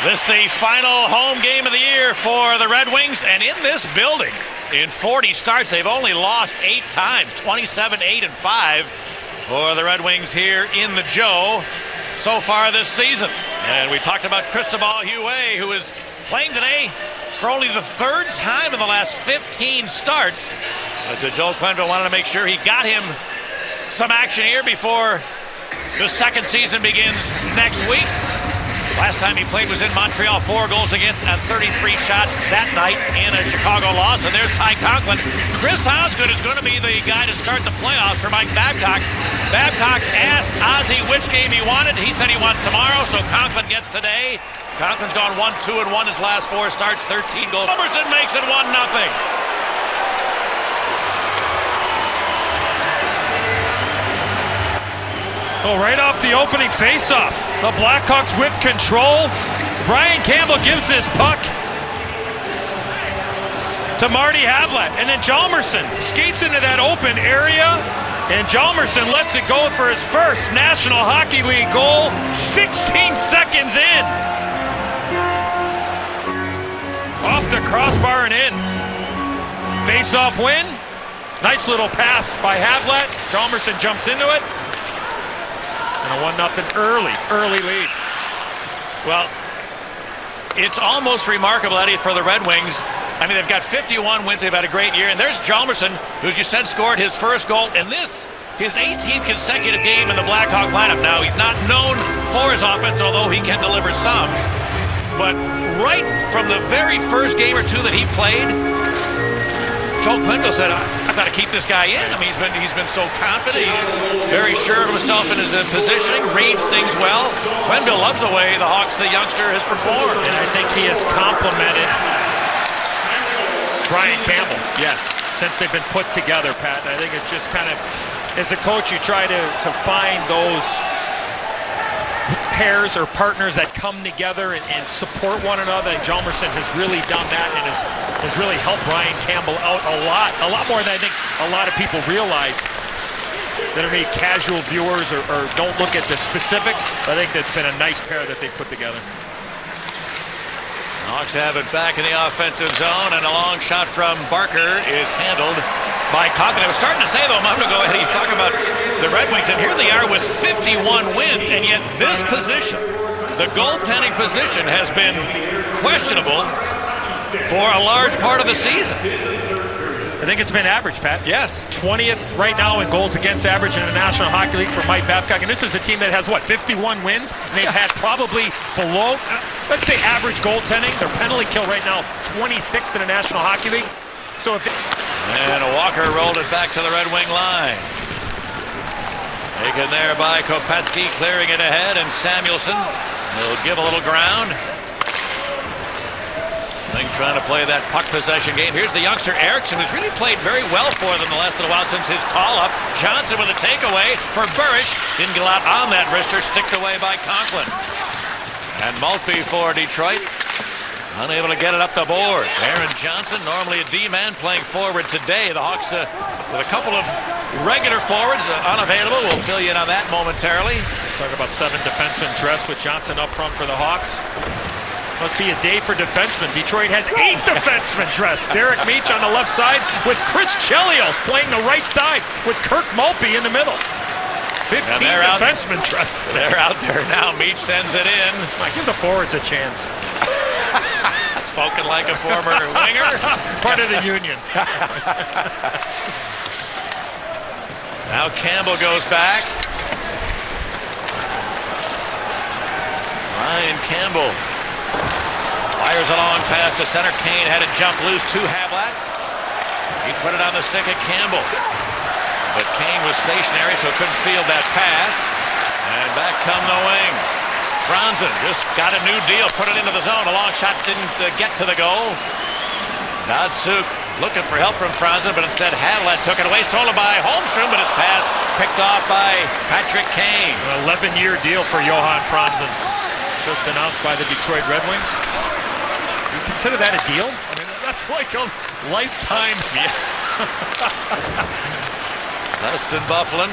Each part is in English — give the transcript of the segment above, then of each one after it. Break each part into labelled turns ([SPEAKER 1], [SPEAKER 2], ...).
[SPEAKER 1] This is the final home game of the year for the Red Wings, and in this building, in 40 starts, they've only lost 8 times, 27-8-5 for the Red Wings here in the Joe so far this season. And we talked about Cristobal Huet, who is playing today for only the 3rd time in the last 15 starts. But Joel Quenneville wanted to make sure he got him some action here before the second season begins next week. Last time he played was in Montreal, 4 goals against and 33 shots that night in a Chicago loss. And there's Ty Conklin. Chris Osgood is going to be the guy to start the playoffs for Mike Babcock. Babcock asked Ozzy which game he wanted. He said he wants tomorrow, so Conklin gets today. Conklin's gone 1-2-1 his last 4 starts, 13 goals. Emerson makes it 1-0.
[SPEAKER 2] Oh, right off the opening faceoff, the Blackhawks with control. Brian Campbell gives this puck to Marty Havlat, and then Hjalmarsson skates into that open area, and Hjalmarsson lets it go for his first National Hockey League goal, 16 seconds in. Off the crossbar and in. Face-off win. Nice little pass by Havlat. Hjalmarsson jumps into it. And a 1-0 early lead.
[SPEAKER 1] Well, it's almost remarkable, Eddie, for the Red Wings. I mean, they've got 51 wins. They've had a great year. And there's Hjalmarsson, who, as you said, scored his first goal in this, his 18th consecutive game in the Blackhawk lineup. Now, he's not known for his offense, although he can deliver some. But right from the very first game or two that he played, Joel Quenneville said, I've got to keep this guy in. I mean, he's been so confident, very sure of himself in his positioning, reads things well. Quenneville loves the way the Hawks, the youngster, has performed.
[SPEAKER 2] And I think he has complimented Brian Campbell.
[SPEAKER 1] Yes.
[SPEAKER 2] Since they've been put together, Pat. And I think it's just kind of, as a coach, you try to find those pairs or partners that come together and support one another, and Hjalmarsson has really done that and has really helped Brian Campbell out a lot more than I think a lot of people realize that are maybe casual viewers or don't look at the specifics. I think that's been a nice pair that they put together.
[SPEAKER 1] Hawks have it back in the offensive zone, and a long shot from Barker is handled by Conklin. I was starting to say, though, a moment ago, Eddie, talking about the Red Wings, and here they are with 51 wins, and yet this position, the goaltending position, has been questionable for a large part of the season.
[SPEAKER 2] I think it's been average, Pat.
[SPEAKER 1] Yes.
[SPEAKER 2] 20th right now in goals against average in the National Hockey League for Mike Babcock. And this is a team that has, 51 wins? And they've had probably below, let's say, average goaltending. Their penalty kill right now, 26th in the National Hockey League. So if
[SPEAKER 1] and Walker rolled it back to the Red Wing line. Taken there by Kopetsky, clearing it ahead, and Samuelsson will give a little ground. Trying to play that puck possession game. Here's the youngster Eriksson, who's really played very well for them the last little while since his call-up. Johnson with a takeaway for Burish. Didn't get out on that wrister, sticked away by Conklin. And Maltby for Detroit. Unable to get it up the board. Aaron Johnson, normally a D-man, playing forward today. The Hawks, with a couple of regular forwards unavailable. We'll fill you in on that momentarily.
[SPEAKER 2] Talk about 7 defensemen dressed with Johnson up front for the Hawks. Must be a day for defensemen. Detroit has 8 defensemen dressed. Derek Meach on the left side with Chris Chelios playing the right side with Kirk Maltby in the middle. 15 defensemen dressed today.
[SPEAKER 1] They're out there now. Meach sends it in.
[SPEAKER 2] Give the forwards a chance.
[SPEAKER 1] Spoken like a former winger.
[SPEAKER 2] Part of the union.
[SPEAKER 1] Now Campbell goes back. Ryan Campbell fires a long pass to center. Kane had it jump loose to Havlat. He put it on the stick of Campbell. But Kane was stationary, so couldn't field that pass. And back come the Wings. Franzen just got a new deal, put it into the zone. A long shot didn't get to the goal. Datsuk looking for help from Franzen, but instead Havlat took it away. Stolen by Holmstrom, but his pass picked off by Patrick Kane.
[SPEAKER 2] An 11-year deal for Johan Franzen. Just announced by the Detroit Red Wings. You consider that a deal? I mean, that's like a lifetime.
[SPEAKER 1] Yeah. Dustin Byfuglien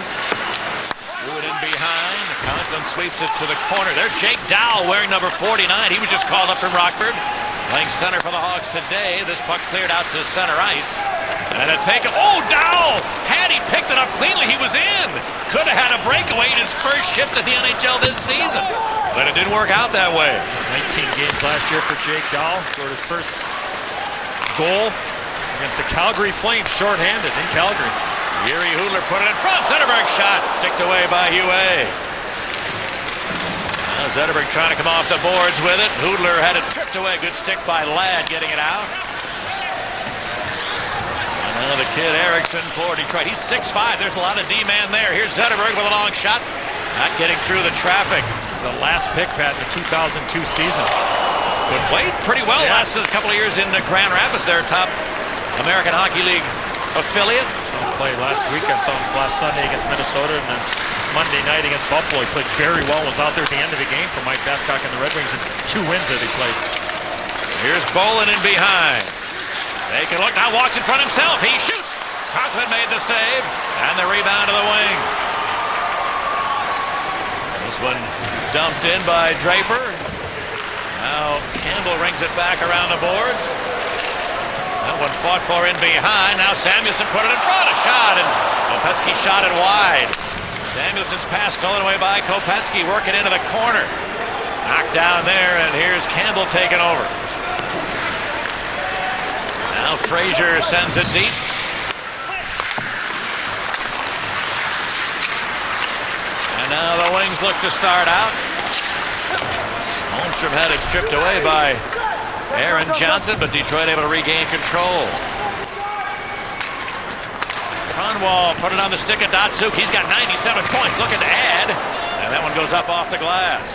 [SPEAKER 1] Threw it in behind. Conklin sweeps it to the corner. There's Jake Dowell wearing number 49. He was just called up from Rockford. Playing center for the Hawks today. This puck cleared out to center ice. And a take. Oh, Dowell! Had he picked it up cleanly, he was in. Could have had a breakaway in his first shift to the NHL this season. But it didn't work out that way.
[SPEAKER 2] 19 games last year for Jake Dowell. Scored his first goal against the Calgary Flames, shorthanded in Calgary.
[SPEAKER 1] Yuri Hudler put it in front. Zetterberg shot. Sticked away by Huey. Now Zetterberg trying to come off the boards with it. Hudler had it tripped away. Good stick by Ladd getting it out. And now the kid Erickson for Detroit. He's 6'5". There's a lot of D-man there. Here's Zetterberg with a long shot. Not getting through the traffic.
[SPEAKER 2] It's the last pick, Pat, in the 2002 season.
[SPEAKER 1] But played pretty well. Lasted a couple of years in Grand Rapids, their top American Hockey League affiliate.
[SPEAKER 2] Played last weekend, last Sunday against Minnesota, and then Monday night against Buffalo. He played very well, was out there at the end of the game for Mike Babcock and the Red Wings, and 2 wins that he played.
[SPEAKER 1] Here's Bolin in behind. They can look, now walks in front himself. He shoots. Conklin made the save, and the rebound to the Wings. This one dumped in by Draper. Now Campbell rings it back around the boards. That one fought for in behind. Now Samuelsson put it in front. A shot, and Kopecky shot it wide. Samuelson's pass stolen away by Kopecky, working into the corner. Knocked down there, and here's Campbell taking over. Now Frazier sends it deep. And now the Wings look to start out. Holmstrom had it stripped away by Aaron Johnson, but Detroit able to regain control. Kronwall put it on the stick of Datsuk. He's got 97 points, looking to add. And that one goes up off the glass.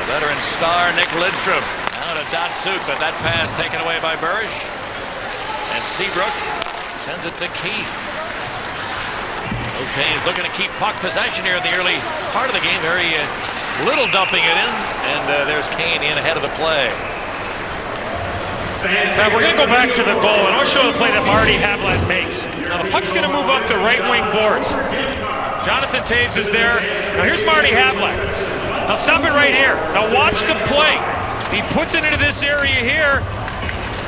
[SPEAKER 1] The veteran star Nick Lidstrom. Now to Datsuk, but that pass taken away by Burish. And Seabrook sends it to Keith. O'Kane's looking to keep puck possession here in the early part of the game. Very little dumping it in, and there's Kane in ahead of the play.
[SPEAKER 2] Now we're going to go back to the goal, and I'll show the play that Marty Havlat makes. Now the puck's going to move up the right wing boards. Jonathan Toews is there. Now here's Marty Havlat. Now stop it right here. Now watch the play. He puts it into this area here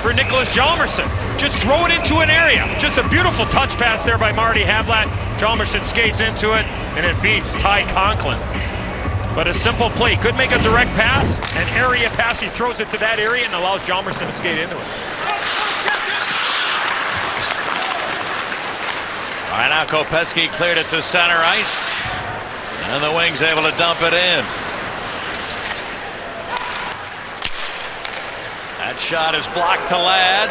[SPEAKER 2] for Nicholas Hjalmarsson. Just throw it into an area. Just a beautiful touch pass there by Marty Havlat. Hjalmarsson skates into it, and it beats Ty Conklin. But a simple play. Could make a direct pass, an area pass. He throws it to that area and allows Hjalmarsson to skate into it.
[SPEAKER 1] All right, now Kopecky cleared it to center ice. And the Wings able to dump it in. That shot is blocked to Ladd.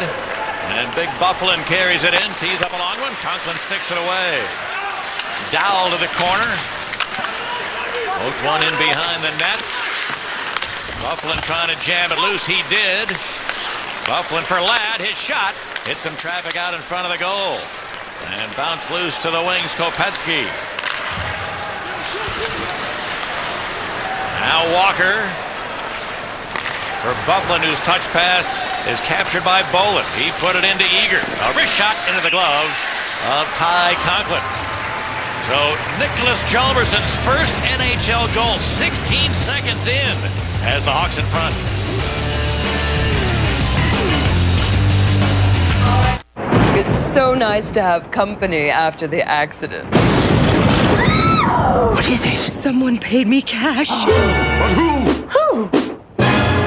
[SPEAKER 1] And Big Bufflin carries it in. Tees up a long one. Conklin sticks it away. Dowell to the corner. Poked one in behind the net. Bufflin trying to jam it loose. He did. Bufflin for Ladd. His shot hit some traffic out in front of the goal. And bounced loose to the Wings. Kopecky. Now Walker for Bufflin, whose touch pass is captured by Bolin. He put it into Eager. A wrist shot into the glove of Ty Conklin. So Nicholas Hjalmarsson's first NHL goal, 16 seconds in, has the Hawks in front.
[SPEAKER 3] It's so nice to have company after the accident.
[SPEAKER 4] What is it?
[SPEAKER 3] Someone paid me cash.
[SPEAKER 4] But who?
[SPEAKER 5] Who?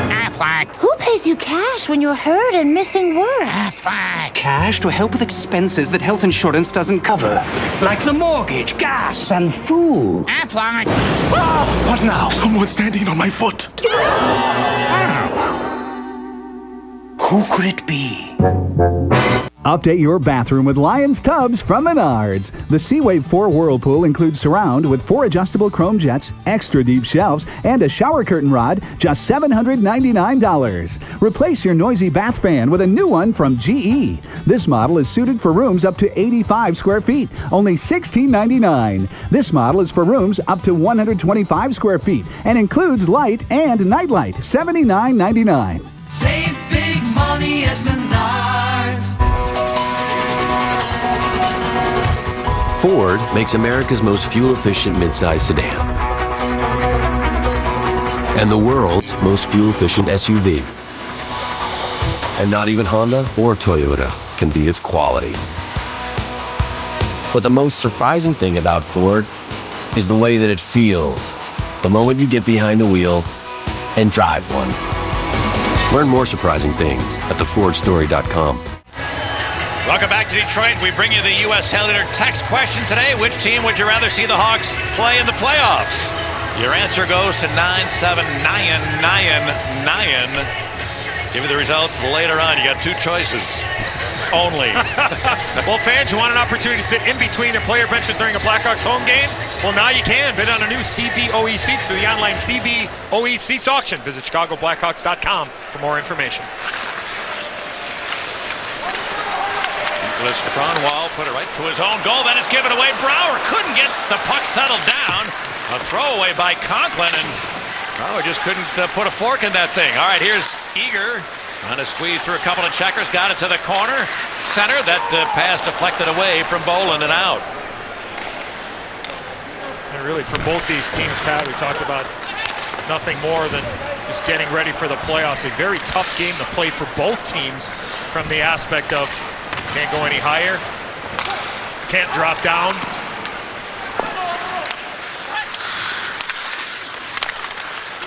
[SPEAKER 4] Affleck.
[SPEAKER 5] Who pays you cash when you're hurt and missing work?
[SPEAKER 4] Affleck.
[SPEAKER 6] Cash to help with expenses that health insurance doesn't cover. Like the mortgage, gas, and food.
[SPEAKER 4] Affleck.
[SPEAKER 6] What now?
[SPEAKER 7] Someone's standing on my foot.
[SPEAKER 6] Who could it be?
[SPEAKER 8] Update your bathroom with Lions tubs from Menards. The Seawave 4 Whirlpool includes surround with 4 adjustable chrome jets, extra deep shelves, and a shower curtain rod, just $799. Replace your noisy bath fan with a new one from GE. This model is suited for rooms up to 85 square feet, only $1699. This model is for rooms up to 125 square feet and includes light and nightlight, $79.99.
[SPEAKER 9] Save big money at Menards.
[SPEAKER 7] Ford makes America's most fuel-efficient midsize sedan and the world's most fuel-efficient SUV. And not even Honda or Toyota can beat its quality. But the most surprising thing about Ford is the way that it feels the moment you get behind the wheel and drive one. Learn more surprising things at thefordstory.com.
[SPEAKER 1] Welcome back to Detroit. We bring you the U.S. Cellular text question today. Which team would you rather see the Hawks play in the playoffs? Your answer goes to 97999. Give you the results later on. You got two choices only.
[SPEAKER 2] Well, fans, you want an opportunity to sit in between the player benches during a Blackhawks home game? Well, now you can. Bid on a new CBOE seats through the online CBOE seats auction. Visit ChicagoBlackhawks.com for more information.
[SPEAKER 1] Nicholas Kronwall put it right to his own goal. Then it's given away. Brouwer couldn't get the puck settled down. A throwaway by Conklin, and Brouwer just couldn't put a fork in that thing. All right, here's Eager. Trying to squeeze through a couple of checkers. Got it to the corner. Center. That pass deflected away from Boland and out.
[SPEAKER 2] And really, for both these teams, Pat, we talked about nothing more than just getting ready for the playoffs. A very tough game to play for both teams from the aspect of can't go any higher, can't drop down.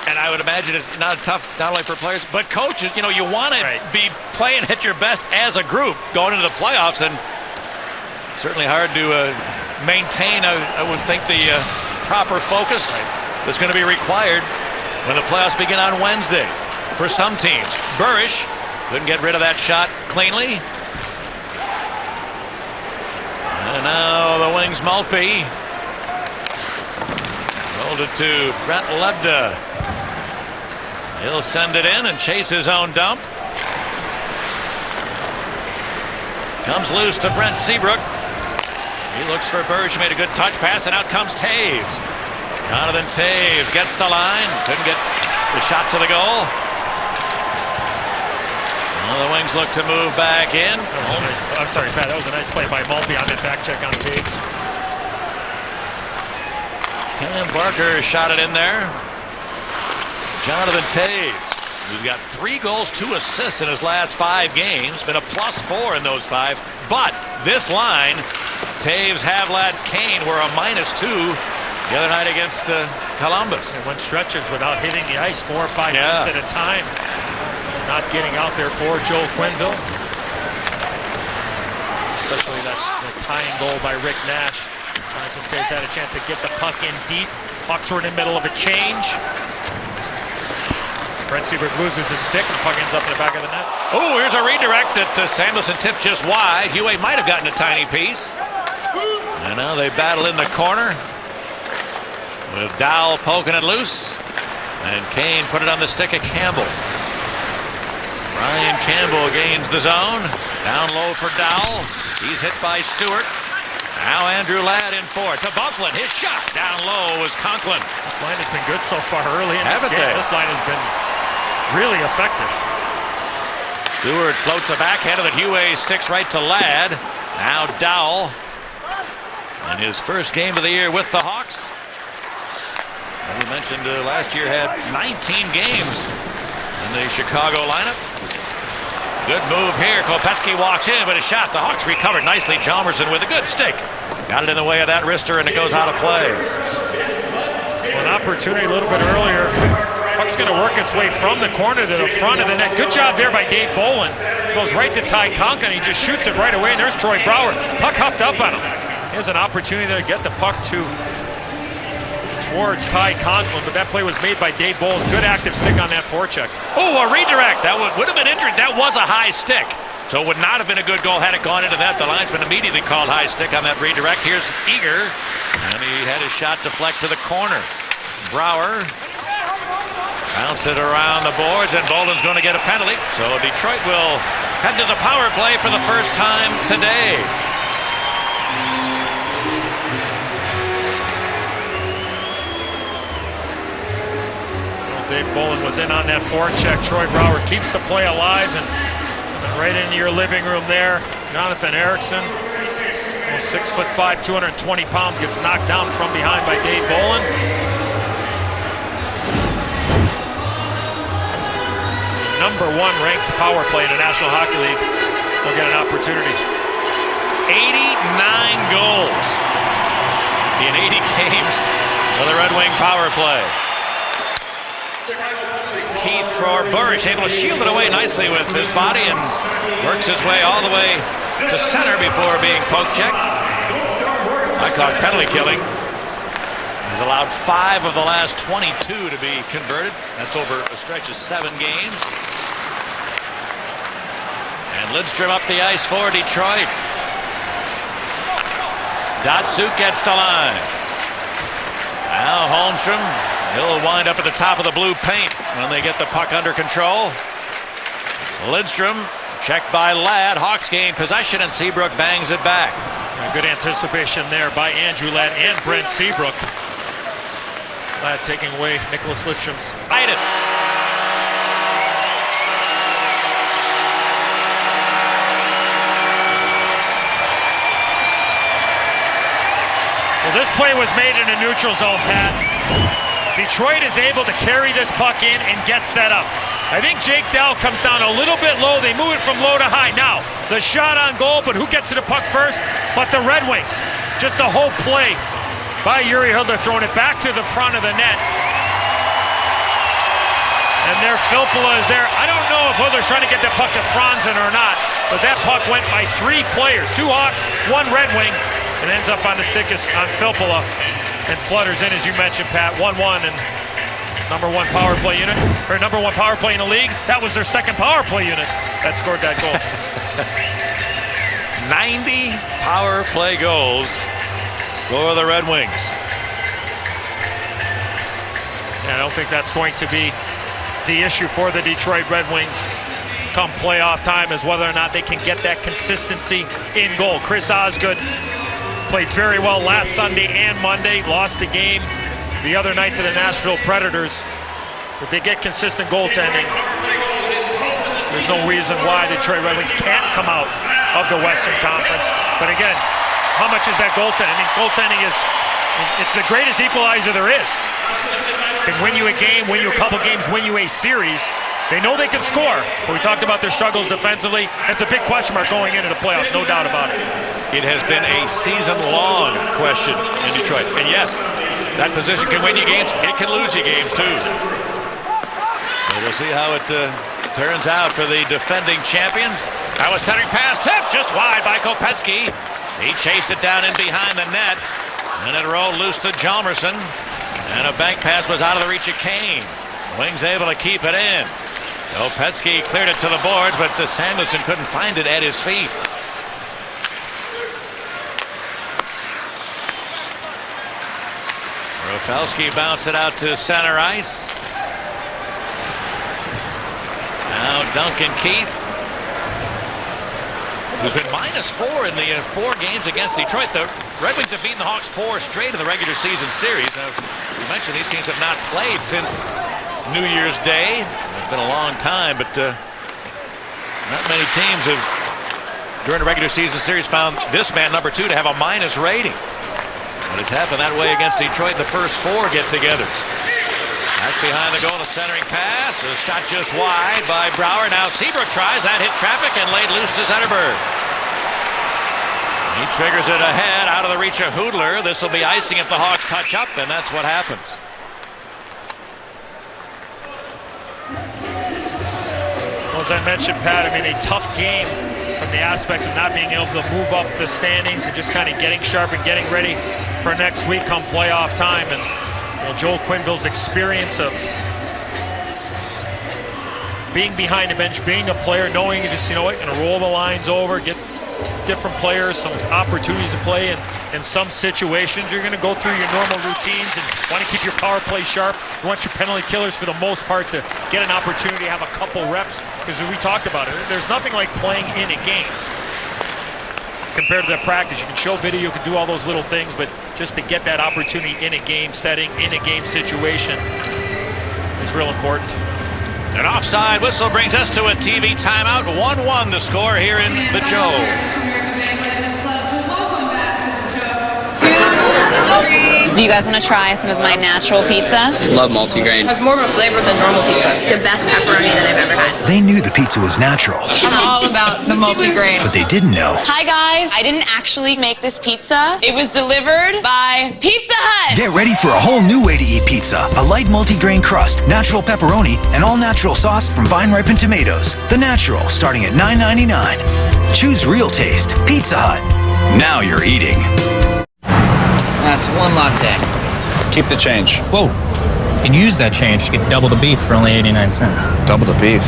[SPEAKER 1] And I would imagine it's not tough, not only for players, but coaches. You know, you want to be playing at your best as a group going into the playoffs, and certainly hard to maintain, I would think, the proper focus that's going to be required when the playoffs begin on Wednesday for some teams. Burish couldn't get rid of that shot cleanly. And now the Wings Maltby. Rolled it to Brent Lebda. He'll send it in and chase his own dump. Comes loose to Brent Seabrook. He looks for Burge. Made a good touch pass, and out comes Taves. Jonathan Taves gets the line. Couldn't get the shot to the goal. Well, the Wings look to move back in.
[SPEAKER 2] I'm sorry, Pat. That was a nice play by Maltby on that back check on Taves.
[SPEAKER 1] Cam Barker shot it in there. Jonathan Taves, who's got 3 goals, 2 assists in his last 5 games, been a +4 in those 5. But this line, Taves, Havlat, Kane were a -2 the other night against Columbus.
[SPEAKER 2] They went stretches without hitting the ice 4 or 5 minutes at a time. Not getting out there for Joel Quenneville. Especially that tying goal by Rick Nash. Jonathan Taves had a chance to get the puck in deep. Pucks were in the middle of a change. Brent Seabrook loses his stick and the puck ends up in the back of the net.
[SPEAKER 1] Oh, here's a redirect that Samuelson tipped just wide. Huey might have gotten a tiny piece. And now they battle in the corner with Dowell poking it loose. And Kane put it on the stick of Campbell. Ryan Campbell gains the zone. Down low for Dowell. He's hit by Stewart. Now Andrew Ladd in for it to Bufflin. His shot down low was Conklin.
[SPEAKER 2] This line has been good so far early in this game.
[SPEAKER 1] They?
[SPEAKER 2] This line has been really effective.
[SPEAKER 1] Stewart floats a backhander that Huey sticks right to Ladd. Now Dowell. And his first game of the year with the Hawks. As we mentioned, last year had 19 games in the Chicago lineup. Good move here. Kopecky walks in, but a shot. The Hawks recovered nicely. Chalmerson with a good stick. Got it in the way of that wrister, and it goes out of play.
[SPEAKER 2] Well, an opportunity a little bit earlier. Puck's going to work its way from the corner to the front of the net. Good job there by Dave Boland. Goes right to Ty Conklin. He just shoots it right away, and there's Troy Brouwer. Puck hopped up on him. He has an opportunity to get the puck towards Ty Conklin, but that play was made by Dave Boland. Good active stick on that forecheck.
[SPEAKER 1] Oh, a redirect. That would have been interesting. That was a high stick. So it would not have been a good goal had it gone into that. The linesman immediately called high stick on that redirect. Here's Eager, and he had his shot deflect to the corner. Brouwer bounced it around the boards, and Boland's going to get a penalty. So Detroit will head to the power play for the first time today.
[SPEAKER 2] Dave Boland was in on that forecheck. Troy Brouwer keeps the play alive, and right into your living room there. Jonathan Eriksson 6'5", 220 pounds, gets knocked down from behind by Dave Bolin. Number 1 ranked power play in the National Hockey League will get an opportunity.
[SPEAKER 1] 89 goals in 80 games for the Red Wing power play. Keith for Burge, able to shield it away nicely with his body and works his way all the way to center before being poke checked. I caught penalty killing. He's allowed 5 of the last 22 to be converted. That's over a stretch of 7 games. And Lidstrom up the ice for Detroit. Datsuk gets the line. Now Holmstrom, he'll wind up at the top of the blue paint when they get the puck under control. Lidstrom checked by Ladd. Hawks gain possession and Seabrook bangs it back.
[SPEAKER 2] Good anticipation there by Andrew Ladd and Brent Seabrook. Ladd taking away Nicholas Lidstrom's.
[SPEAKER 1] Fight it.
[SPEAKER 2] Well, this play was made in a neutral zone, Pat. Detroit is able to carry this puck in and get set up. I think Jake Dell comes down a little bit low. They move it from low to high. Now, the shot on goal, but who gets to the puck first? But the Red Wings. Just a whole play by Yuri Hudler, throwing it back to the front of the net. And there, Filppula is there. I don't know if Hudler's trying to get that puck to Franzen or not, but that puck went by 3 players. 2 Hawks, 1 Red Wing, and ends up on the stick on Filppula and flutters in, as you mentioned, Pat. 1-1, and number 1 power play unit, or number 1 power play in the league. That was their 2nd power play unit that scored that goal.
[SPEAKER 1] 90 power play goals for the Red Wings.
[SPEAKER 2] Yeah, I don't think that's going to be the issue for the Detroit Red Wings come playoff time, is whether or not they can get that consistency in goal. Chris Osgood played very well last Sunday and Monday, lost the game the other night to the Nashville Predators. If they get consistent goaltending, there's no reason why the Detroit Red Wings can't come out of the Western Conference. But again, how much is that goaltending? I mean, goaltending it's the greatest equalizer there is. Can win you a game, win you a couple games, win you a series. They know they can score, but we talked about their struggles defensively. It's a big question mark going into the playoffs, no doubt about it.
[SPEAKER 1] It has been a season-long question in Detroit. And yes, that position can win you games. It can lose you games, too. So we'll see how it turns out for the defending champions. That was centering pass, tipped just wide by Kopecky. He chased it down in behind the net, and it rolled loose to Hjalmarsson. And a bank pass was out of the reach of Kane. Wings able to keep it in. Kopecky cleared it to the boards, but Samuelsson couldn't find it at his feet. Rafalski bounced it out to center ice. Now Duncan Keith, who's been -4 in the 4 games against Detroit. The Red Wings have beaten the Hawks 4 straight in the regular season series. Now, you mentioned these teams have not played since New Year's Day. It's been a long time, but not many teams have, during the regular season series, found this man, number 2, to have a minus rating. But it's happened that way against Detroit in the first 4 get-togethers. Back behind the goal, a centering pass. A shot just wide by Brouwer. Now Seabrook tries. That hit traffic and laid loose to Zetterberg. He triggers it ahead, out of the reach of Hudler. This will be icing if the Hawks touch up, and that's what happens.
[SPEAKER 2] Well, as I mentioned, Pat, I mean, a tough game from the aspect of not being able to move up the standings and just kind of getting sharp and getting ready for next week come playoff time. And Joel Quenneville's experience of being behind the bench, being a player, knowing you just, you know what, going to roll the lines over, get different players some opportunities to play. And in some situations, you're going to go through your normal routines and want to keep your power play sharp. You want your penalty killers, for the most part, to get an opportunity to have a couple reps. Because we talked about it, there's nothing like playing in a game compared to the practice. You can show video, you can do all those little things, but just to get that opportunity in a game setting, in a game situation, is real important.
[SPEAKER 1] An offside whistle brings us to a TV timeout. 1-1 the score here in the Joe.
[SPEAKER 10] Do you guys want to try some of my natural pizza?
[SPEAKER 11] Love multigrain.
[SPEAKER 10] It's more of a flavor than normal pizza. The best pepperoni that I've ever had.
[SPEAKER 12] They knew the pizza was natural.
[SPEAKER 10] I'm all about the multigrain.
[SPEAKER 12] But they didn't know.
[SPEAKER 10] Hi guys, I didn't actually make this pizza. It was delivered by Pizza Hut.
[SPEAKER 12] Get ready for a whole new way to eat pizza. A light multigrain crust, natural pepperoni, and all-natural sauce from vine-ripened tomatoes. The Natural, starting at $9.99. Choose real taste. Pizza Hut. Now you're eating.
[SPEAKER 13] That's one latte.
[SPEAKER 14] Keep the change.
[SPEAKER 13] Whoa. You can use that change to get double the beef for only 89 cents.
[SPEAKER 14] Double the beef.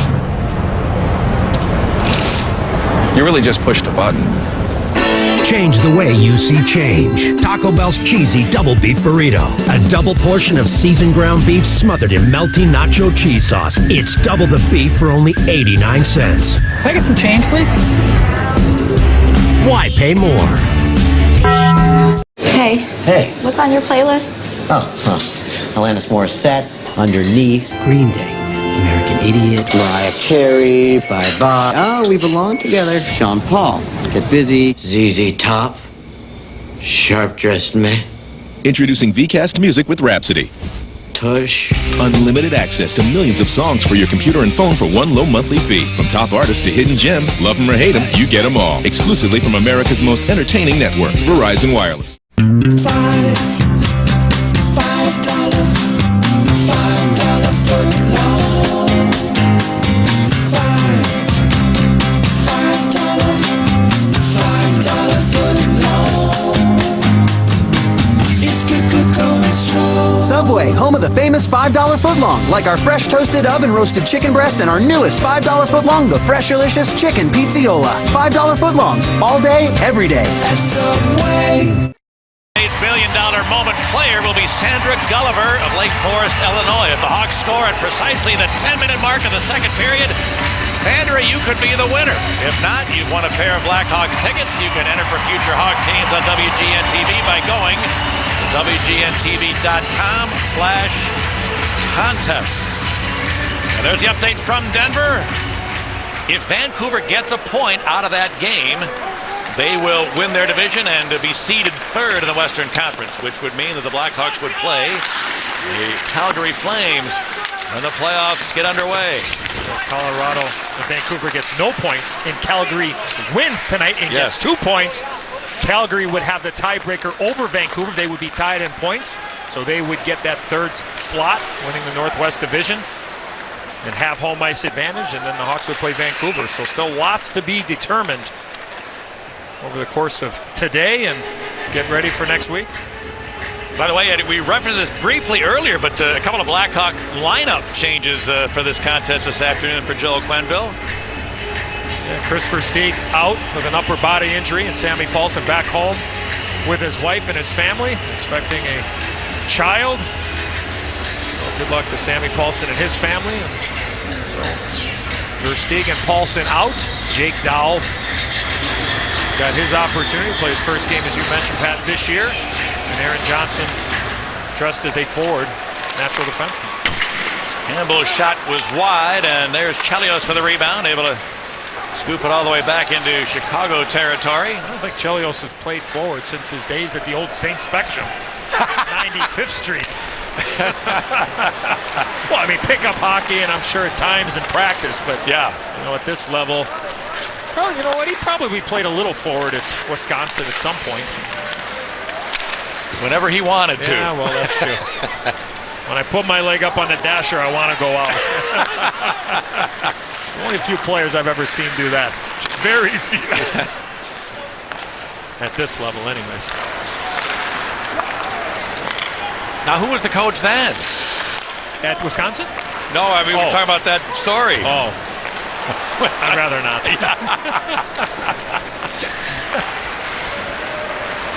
[SPEAKER 14] You really just pushed a button.
[SPEAKER 15] Change the way you see change. Taco Bell's cheesy double beef burrito. A double portion of seasoned ground beef smothered in melty nacho cheese sauce. It's double the beef for only 89 cents.
[SPEAKER 13] Can I get some change, please?
[SPEAKER 15] Why pay more?
[SPEAKER 16] Hey.
[SPEAKER 17] Hey.
[SPEAKER 16] What's on your playlist?
[SPEAKER 17] Alanis Morissette. Underneath. Green Day. American Idiot. Mariah Carey. Bye Bye. Oh, we belong together. Sean Paul. Get Busy. ZZ Top. Sharp Dressed Man.
[SPEAKER 18] Introducing VCast Music with Rhapsody.
[SPEAKER 17] Tush.
[SPEAKER 18] Unlimited access to millions of songs for your computer and phone for one low monthly fee. From top artists to hidden gems, love them or hate them, you get them all. Exclusively from America's most entertaining network, Verizon Wireless.
[SPEAKER 9] $5 foot long. $5 foot long. It's good going strong.
[SPEAKER 19] Subway, home of the famous $5 footlong, like our fresh toasted oven roasted chicken breast and our newest $5 footlong, the Freshalicious Chicken Pizziola. $5 footlongs, all day, every day.
[SPEAKER 9] At Subway.
[SPEAKER 1] $8 million moment player will be Sandra Gulliver of Lake Forest, Illinois. If the Hawks score at precisely the 10-minute mark of the second period, Sandra, you could be the winner. If not, you've won a pair of Blackhawks tickets. You can enter for future Hawk teams on WGN-TV by going to WGN-TV.com/contests. And there's the update from Denver. If Vancouver gets a point out of that game, they will win their division and be seeded third in the Western Conference, which would mean that the Blackhawks would play the Calgary Flames when the playoffs get underway.
[SPEAKER 2] Colorado and Vancouver gets no points, and Calgary wins tonight and gets 2 points. Calgary would have the tiebreaker over Vancouver. They would be tied in points, so they would get that third slot, winning the Northwest Division, and have home ice advantage, and then the Hawks would play Vancouver. So still lots to be determined over the course of today, and get ready for next week.
[SPEAKER 1] By the way, we referenced this briefly earlier, but a couple of Blackhawk lineup changes for this contest this afternoon for Joel Quenneville.
[SPEAKER 2] Yeah, Chris Versteeg out with an upper body injury, and Sammy Paulson back home with his wife and his family, expecting a child. Well, good luck to Sammy Paulson and his family. So Versteeg and Paulson out. Jake Dowell got his opportunity to play his first game, as you mentioned, Pat, this year. And Aaron Johnson dressed as a forward, natural defenseman.
[SPEAKER 1] Campbell's shot was wide, and there's Chelios for the rebound, able to scoop it all the way back into Chicago territory.
[SPEAKER 2] I don't think Chelios has played forward since his days at the old St. Spectrum, 95th Street. Well, I mean, pickup hockey, and I'm sure at times in practice, but
[SPEAKER 1] yeah,
[SPEAKER 2] you know, at this level, well, you know what? He probably played a little forward at Wisconsin at some point.
[SPEAKER 1] Whenever he wanted to.
[SPEAKER 2] Yeah, well, that's true. When I put my leg up on the dasher, I want to go out. Only a few players I've ever seen do that. Just very few. At this level, anyways.
[SPEAKER 1] Now, who was the coach then?
[SPEAKER 2] At Wisconsin?
[SPEAKER 1] No, I mean, we're talking about that story.
[SPEAKER 2] Oh. I'd rather not.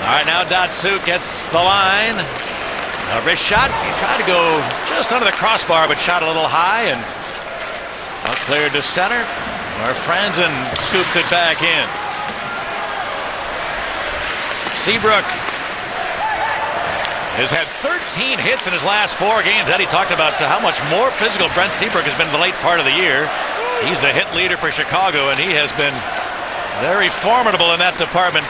[SPEAKER 1] All right, now Datsuk gets the line. A wrist shot. He tried to go just under the crossbar, but shot a little high and out cleared to center. Our Franzen scooped it back in. Seabrook has had 13 hits in his last 4 games. Eddie talked about how much more physical Brent Seabrook has been in the late part of the year. He's the hit leader for Chicago, and he has been very formidable in that department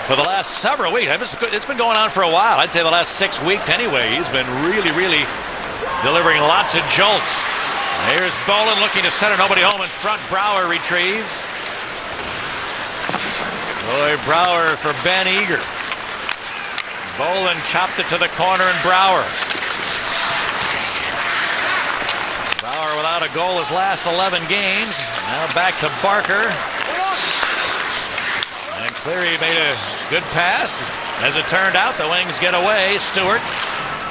[SPEAKER 1] for the last several weeks. It's been going on for a while. I'd say the last 6 weeks anyway. He's been really, really delivering lots of jolts. Here's Bolin looking to center, nobody home in front. Brower retrieves. Boy, Brower for Ben Eager. Bolin chopped it to the corner, and Brower. Brower without a goal his last 11 games. Now back to Barker. And Cleary made a good pass. As it turned out, the Wings get away. Stewart,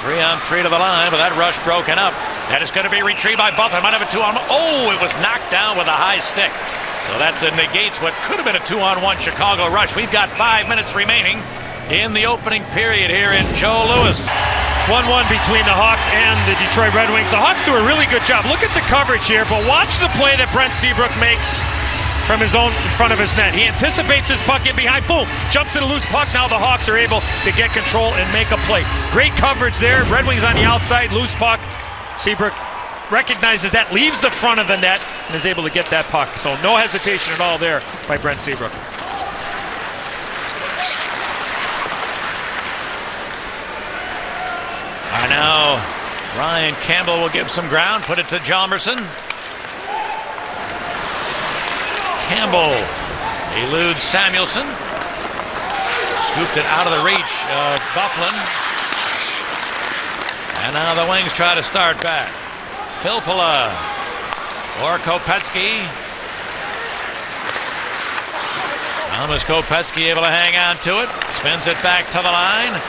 [SPEAKER 1] 3-on-3 to the line, but that rush broken up. And it's going to be retrieved by Buffett. Might have a 2-on-1. Oh, it was knocked down with a high stick. So that negates what could have been a 2-on-1 Chicago rush. We've got 5 minutes remaining in the opening period here in Joe Louis.
[SPEAKER 2] 1-1 between the Hawks and the Detroit Red Wings. The Hawks do a really good job. Look at the coverage here, but watch the play that Brent Seabrook makes from his own in front of his net. He anticipates his puck in behind. Boom! Jumps in a loose puck. Now the Hawks are able to get control and make a play. Great coverage there. Red Wings on the outside. Loose puck. Seabrook recognizes that, leaves the front of the net, and is able to get that puck. So no hesitation at all there by Brent Seabrook.
[SPEAKER 1] Now Ryan Campbell will give some ground, put it to Hjalmarsson. Campbell eludes Samuelsson. Scooped it out of the reach of Bufflin. And now the Wings try to start back. Filppula or Kopetsky. Thomas Kopetsky able to hang on to it. Spins it back to the line.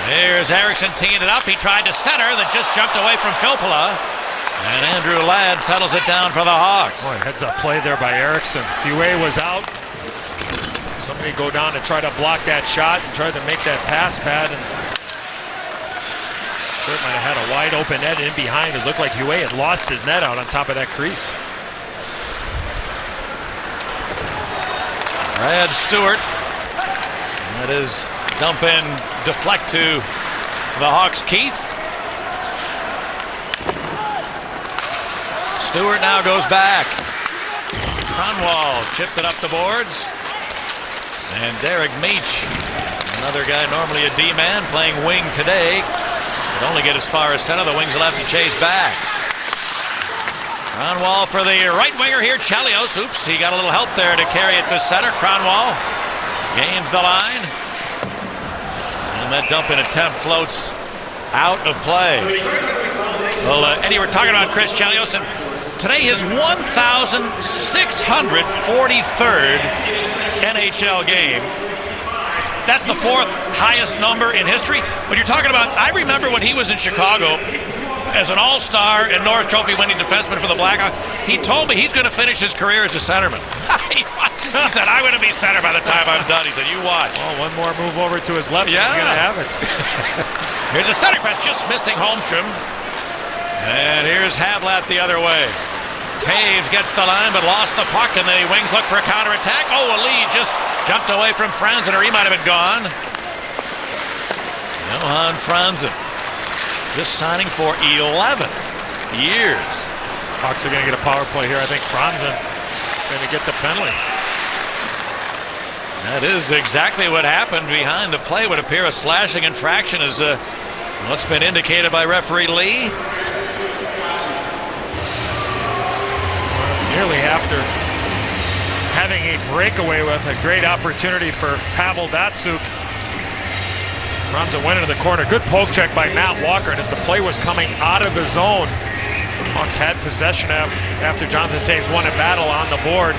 [SPEAKER 1] Here's Eriksson teeing it up. He tried to center, that just jumped away from Filppula. And Andrew Ladd settles it down for the Hawks.
[SPEAKER 2] Boy, heads up play there by Eriksson. Huet was out. Somebody go down and try to block that shot and try to make that pass pad. And Stewart might have had a wide open net in behind. It looked like Huet had lost his net out on top of that crease.
[SPEAKER 1] Brad Stewart. That is dump in, deflect to the Hawks' Keith. Stewart now goes back. Cronwall chipped it up the boards. And Derek Meach, another guy normally a D-man, playing wing today. Could only get as far as center. The Wings will have to chase back. Cronwall for the right winger here, Chelios. Oops, he got a little help there to carry it to center. Cronwall gains the line. And that dump in attempt floats out of play. Well, Eddie, we're talking about Chris Chelios, and today his 1,643rd NHL game. That's the 4th highest number in history. But you're talking about, I remember when he was in Chicago as an all-star and Norris Trophy winning defenseman for the Blackhawks, he told me he's going to finish his career as a centerman. He said, I'm going to be center by the time I'm done. He said, you watch.
[SPEAKER 2] Well, one more move over to his left.
[SPEAKER 1] Yeah.
[SPEAKER 2] He's going to have it.
[SPEAKER 1] Here's a center pass, just missing Holmstrom. And here's Havlat the other way. Taves gets the line, but lost the puck, and the Wings look for a counterattack. Oh, a lead just jumped away from Franzen, or he might have been gone. Johan Franzen, just signing for 11 years.
[SPEAKER 2] Hawks are going to get a power play here. I think Franzen going to get the penalty.
[SPEAKER 1] That is exactly what happened behind the play. Would appear a slashing infraction is what's been indicated by referee Lee.
[SPEAKER 2] Nearly after having a breakaway with a great opportunity for Pavel Datsyuk. Franzen went into the corner. Good poke check by Matt Walker, and as the play was coming out of the zone, Hawks had possession after Jonathan Taves won a battle on the board.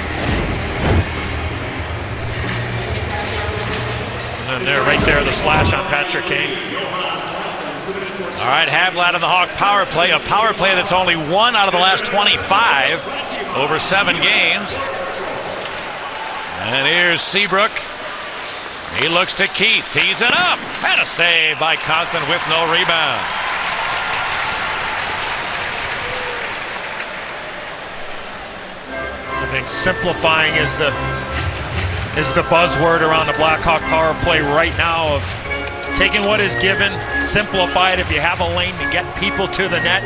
[SPEAKER 2] And there, right there, the slash on Patrick Kane.
[SPEAKER 1] All right, Havlat on the Hawk power play. A power play that's only 1 out of the last 25 over 7 games. And here's Seabrook. He looks to Keith. Tees it up. And a save by Conklin with no rebound.
[SPEAKER 2] I think simplifying is the buzzword around the Blackhawk power play right now, of taking what is given, simplify it if you have a lane to get people to the net.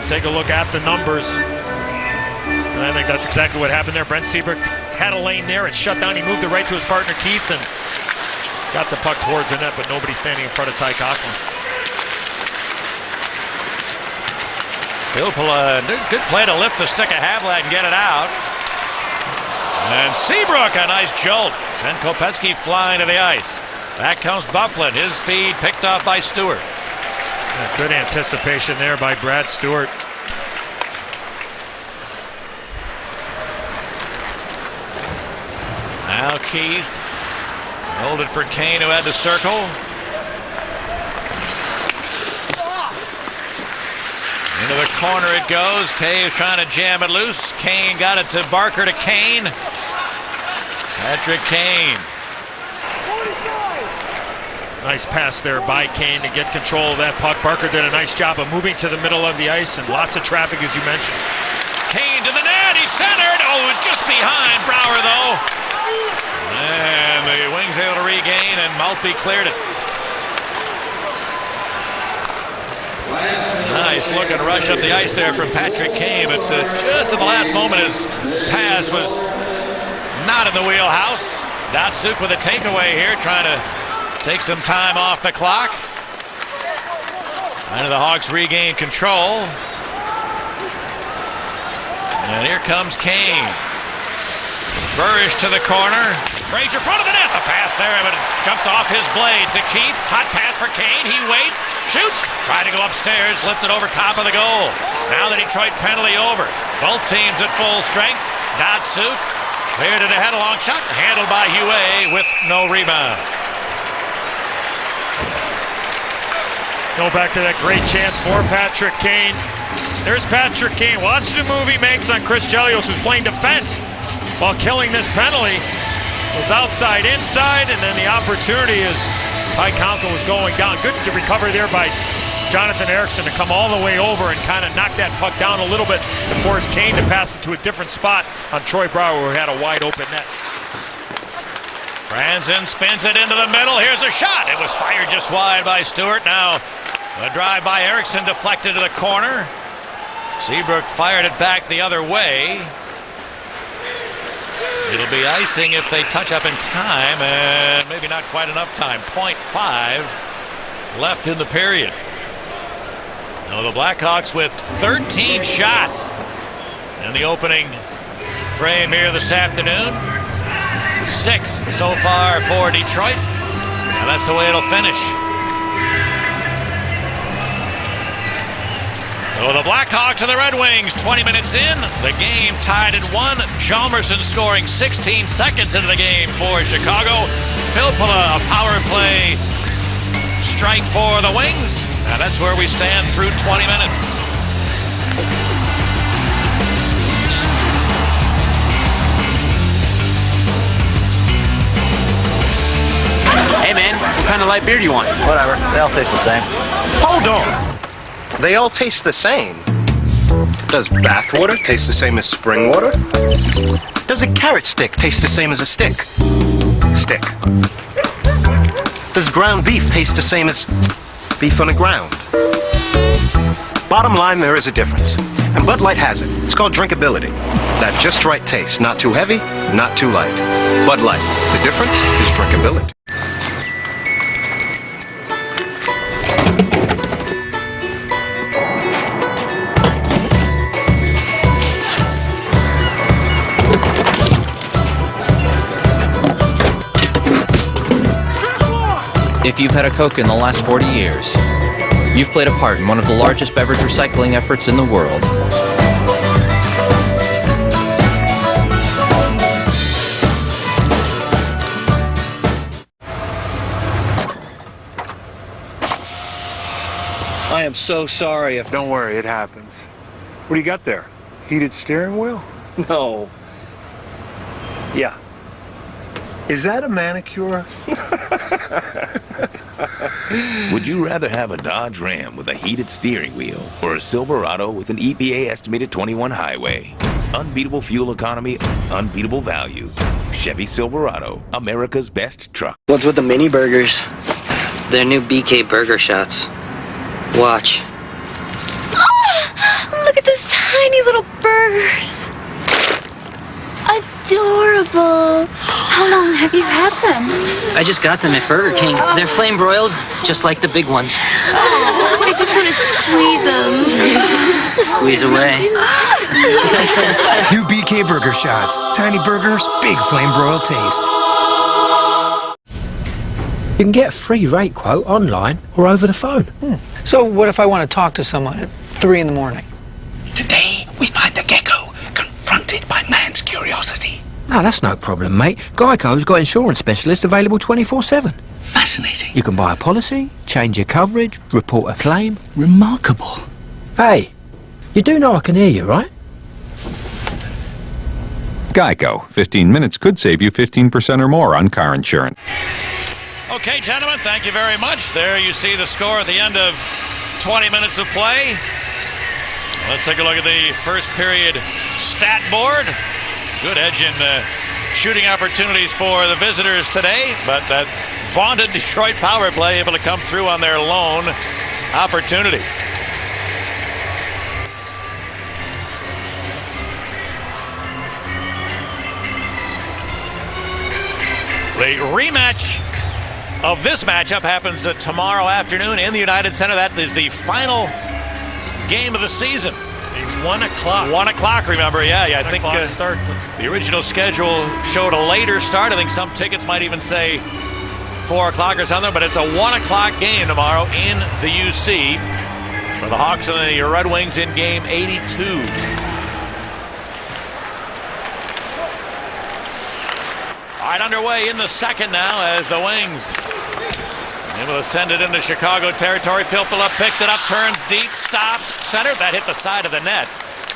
[SPEAKER 2] Take a look at the numbers. And I think that's exactly what happened there. Brent Seabrook had a lane there. It shut down. He moved it right to his partner Keith, and Got the puck towards the net, but nobody standing in front of Ty Conklin.
[SPEAKER 1] Filppula, good play to lift the stick of Havlat and get it out. And Seabrook, a nice jolt. Send Kopecky flying to the ice. Back comes Bufflin. His feed picked off by Stewart.
[SPEAKER 2] Good anticipation there by Brad Stewart.
[SPEAKER 1] Now Keith. Hold it for Kane, who had to circle. Into the corner it goes. Taves trying to jam it loose. Kane got it to Barker to Kane. Patrick Kane.
[SPEAKER 2] Nice pass there by Kane to get control of that puck. Barker did a nice job of moving to the middle of the ice, and lots of traffic, as you mentioned.
[SPEAKER 1] Kane to the net. He's centered. Oh, just behind Brouwer, though. And the Wings able to regain, and Maltby cleared it. Nice looking rush up the ice there from Patrick Kane, but just at the last moment his pass was not in the wheelhouse. Datsuk with a takeaway here, trying to take some time off the clock. And the Hawks regain control. And here comes Kane. Burrish to the corner. Fraser front of the net. The pass there, but it jumped off his blade to Keith. Hot pass for Kane. He waits, shoots, tried to go upstairs, lifted over top of the goal. Now the Detroit penalty over. Both teams at full strength. Datsuk cleared it ahead, a long shot, handled by Huet with no rebound.
[SPEAKER 2] Go back to that great chance for Patrick Kane. There's Patrick Kane. Watch the move he makes on Chris Chelios, who's playing defense while killing this penalty. It was outside, inside, and then the opportunity as Ty Conklin was going down. Good to recover there by Jonathan Eriksson to come all the way over and kind of knock that puck down a little bit to force Kane to pass it to a different spot on Troy Brouwer, who had a wide open net.
[SPEAKER 1] Franzen spins it into the middle. Here's a shot. It was fired just wide by Stewart. Now a drive by Eriksson deflected to the corner. Seabrook fired it back the other way. It'll be icing if they touch up in time, and maybe not quite enough time. 0.5 left in the period. Now the Blackhawks with 13 shots in the opening frame here this afternoon. 6 so far for Detroit. Now that's the way it'll finish. So the Blackhawks and the Red Wings, 20 minutes in, the game tied at 1. Hjalmarsson scoring 16 seconds into the game for Chicago. Filppula, a power play strike for the Wings. Now that's where we stand through 20 minutes.
[SPEAKER 11] Hey man, what kind of light beer do you want?
[SPEAKER 16] Whatever, they all taste the same.
[SPEAKER 20] Hold on. They all taste the same. Does bathwater taste the same as spring water? Does a carrot stick taste the same as a stick? Stick. Does ground beef taste the same as beef on the ground? Bottom line, there is a difference. And Bud Light has it. It's called drinkability. That just right taste. Not too heavy, not too light. Bud Light. The difference is drinkability.
[SPEAKER 21] If you've had a Coke in the last 40 years, you've played a part in one of the largest beverage recycling efforts in the world.
[SPEAKER 22] I am so sorry if...
[SPEAKER 20] Don't worry, it happens. What do you got there? Heated steering wheel?
[SPEAKER 22] No. Yeah.
[SPEAKER 20] Is that a manicure?
[SPEAKER 23] Would you rather have a Dodge Ram with a heated steering wheel or a Silverado with an EPA estimated 21 highway? Unbeatable fuel economy, unbeatable value. Chevy Silverado, America's best truck.
[SPEAKER 17] What's with the mini burgers? They're new BK burger shots. Watch.
[SPEAKER 5] Oh, look at those tiny little burgers. Adorable. How long have you had them?
[SPEAKER 3] I just got them at Burger King. They're flame broiled, just like the big ones.
[SPEAKER 5] Oh, I just want to squeeze them.
[SPEAKER 3] Squeeze away.
[SPEAKER 12] New BK Burger Shots. Tiny burgers, big flame broiled taste.
[SPEAKER 4] You can get a free rate quote online or over the phone.
[SPEAKER 16] So what if I want to talk to someone at 3 in the morning?
[SPEAKER 4] Today, we find the gecko confronted by man's curiosity. No, that's no problem, mate. Geico's got insurance specialists available 24/7. Fascinating. You can buy a policy, change your coverage, report a claim. Remarkable. Hey, you do know I can hear you, right?
[SPEAKER 24] Geico. 15 minutes could save you 15% or more on car insurance.
[SPEAKER 1] Okay, gentlemen, thank you very much. There you see the score at the end of 20 minutes of play. Let's take a look at the first period stat board. Good edge in shooting opportunities for the visitors today, but that vaunted Detroit power play able to come through on their lone opportunity. The rematch of this matchup happens tomorrow afternoon in the United Center. That is the final game of the season.
[SPEAKER 2] 1 o'clock.
[SPEAKER 1] 1 o'clock, remember? Yeah. I think
[SPEAKER 2] start.
[SPEAKER 1] The original schedule showed a later start. I think some tickets might even say 4 o'clock or something, but it's a 1 o'clock game tomorrow in the UC for the Hawks and the Red Wings in game 82. All right, underway in the second now as the Wings able to send it into Chicago territory. Filppula picked it up, turns deep, stops, center. That hit the side of the net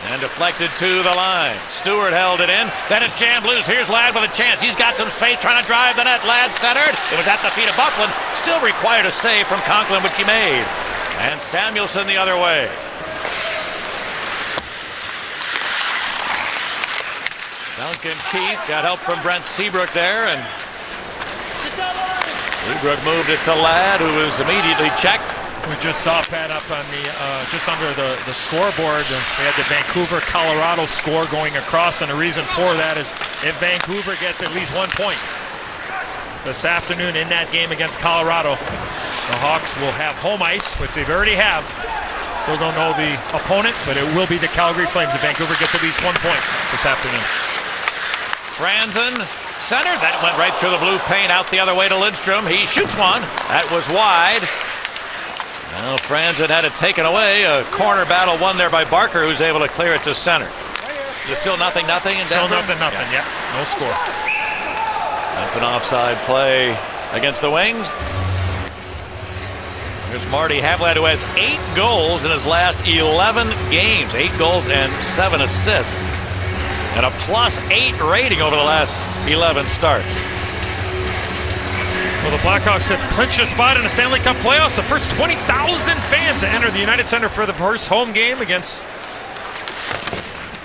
[SPEAKER 1] and deflected to the line. Stewart held it in. Then it's jammed loose. Here's Ladd with a chance. He's got some space trying to drive the net. Ladd centered. It was at the feet of Buckland. Still required a save from Conklin, which he made. And Samuelsson the other way. Duncan Keith got help from Brent Seabrook there, and Seabrook moved it to Ladd, who was immediately checked.
[SPEAKER 2] We just saw Pat up on the just under the scoreboard. We had the Vancouver-Colorado score going across, and the reason for that is if Vancouver gets at least 1 point this afternoon in that game against Colorado, the Hawks will have home ice, which they already have. Still don't know the opponent, but it will be the Calgary Flames if Vancouver gets at least 1 point this afternoon.
[SPEAKER 1] Franzen center. That went right through the blue paint, out the other way to Lidstrom. He shoots one. That was wide. Now Franzen had it taken away. A corner battle won there by Barker, who's able to clear it to center. There's still nothing in
[SPEAKER 2] Denver?
[SPEAKER 1] Still
[SPEAKER 2] nothing. Yeah. No score.
[SPEAKER 1] That's an offside play against the Wings. Here's Marty Havlat, who has 8 goals in his last 11 games. 8 goals and 7 assists. And a +8 rating over the last 11 starts.
[SPEAKER 2] Well, the Blackhawks have clinched a spot in the Stanley Cup playoffs. The first 20,000 fans to enter the United Center for the first home game against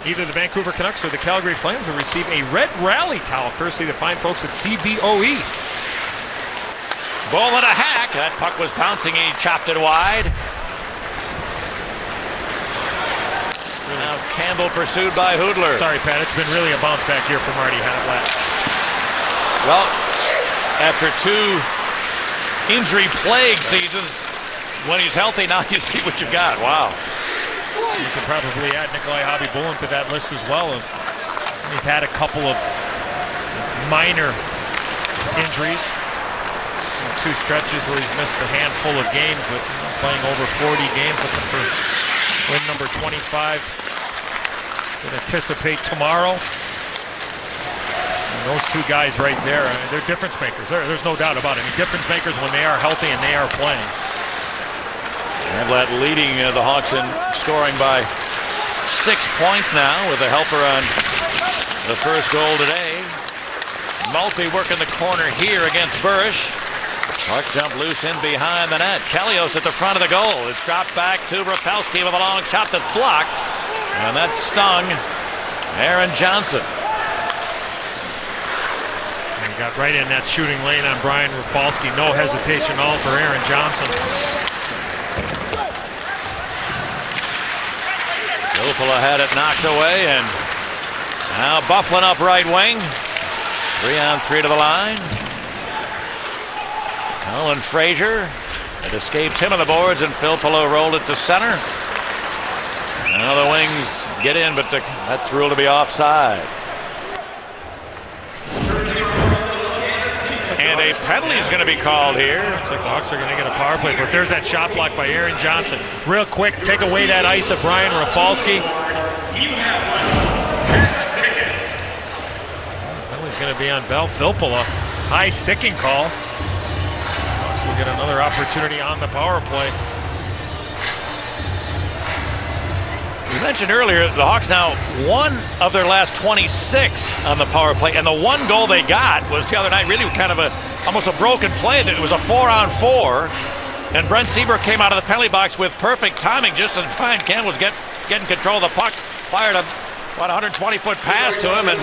[SPEAKER 2] either the Vancouver Canucks or the Calgary Flames will receive a red rally towel, courtesy of the fine folks at CBOE.
[SPEAKER 1] Ball at a hack. That puck was bouncing. He chopped it wide. Now Campbell pursued by Hoodler.
[SPEAKER 2] Sorry, Pat. It's been really a bounce back here for Marty Havlat.
[SPEAKER 1] Well, after 2 injury-plagued seasons, when he's healthy, now you see what you've got. Wow.
[SPEAKER 2] You can probably add Nikolai Hobby-Bullen to that list as well. He's had a couple of minor injuries. 2 stretches where he's missed a handful of games, but playing over 40 games, looking for win number 25. Would anticipate tomorrow. And those 2 guys right there, they're difference makers. There's no doubt about it. Difference makers when they are healthy and they are playing.
[SPEAKER 1] Havlat leading the Hawks in scoring by 6 points now with a helper on the first goal today. Maltby working the corner here against Burish. Puck jumped loose in behind the net. Chelios at the front of the goal. It's dropped back to Rafalski with a long shot that's blocked. And that stung Aaron Johnson.
[SPEAKER 2] And got right in that shooting lane on Brian Rafalski. No hesitation all for Aaron Johnson.
[SPEAKER 1] Filppula had it knocked away, and now Bufflin up right wing. 3-on-3 to the line. Colin Frazier had escaped him on the boards, and Phil Pillow rolled it to center. Now the Wings get in, but that's ruled to be offside. And a penalty is going to be called here.
[SPEAKER 2] Looks like the Hawks are going to get a power play, but there's that shot block by Aaron Johnson. Real quick, take away that ice of Brian Rafalski. Penalty's going to be on Bell Filppula. High sticking call. Hawks will get another opportunity on the power play.
[SPEAKER 1] We mentioned earlier the Hawks now 1 of their last 26 on the power play, and the 1 goal they got was the other night really kind of almost a broken play. That it was a 4-on-4, and Brent Seabrook came out of the penalty box with perfect timing just as Brian Campbell was getting control of the puck, fired a 120-foot pass to him, and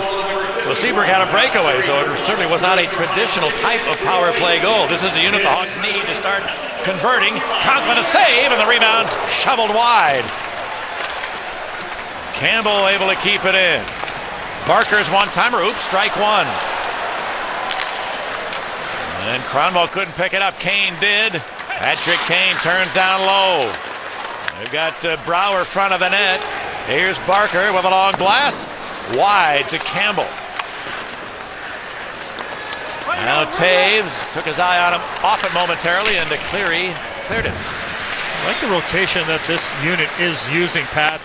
[SPEAKER 1] so Seabrook had a breakaway, so it certainly was not a traditional type of power play goal. This is the unit the Hawks need to start converting. Conklin a save, and the rebound shoveled wide. Campbell able to keep it in. Barker's one-timer. Oops, strike one. And Cronwell couldn't pick it up. Kane did. Patrick Kane turns down low. They've got Brouwer front of the net. Here's Barker with a long blast. Wide to Campbell. Now Taves took his eye on him, off it momentarily, and Cleary cleared it.
[SPEAKER 2] I like the rotation that this unit is using, Pat.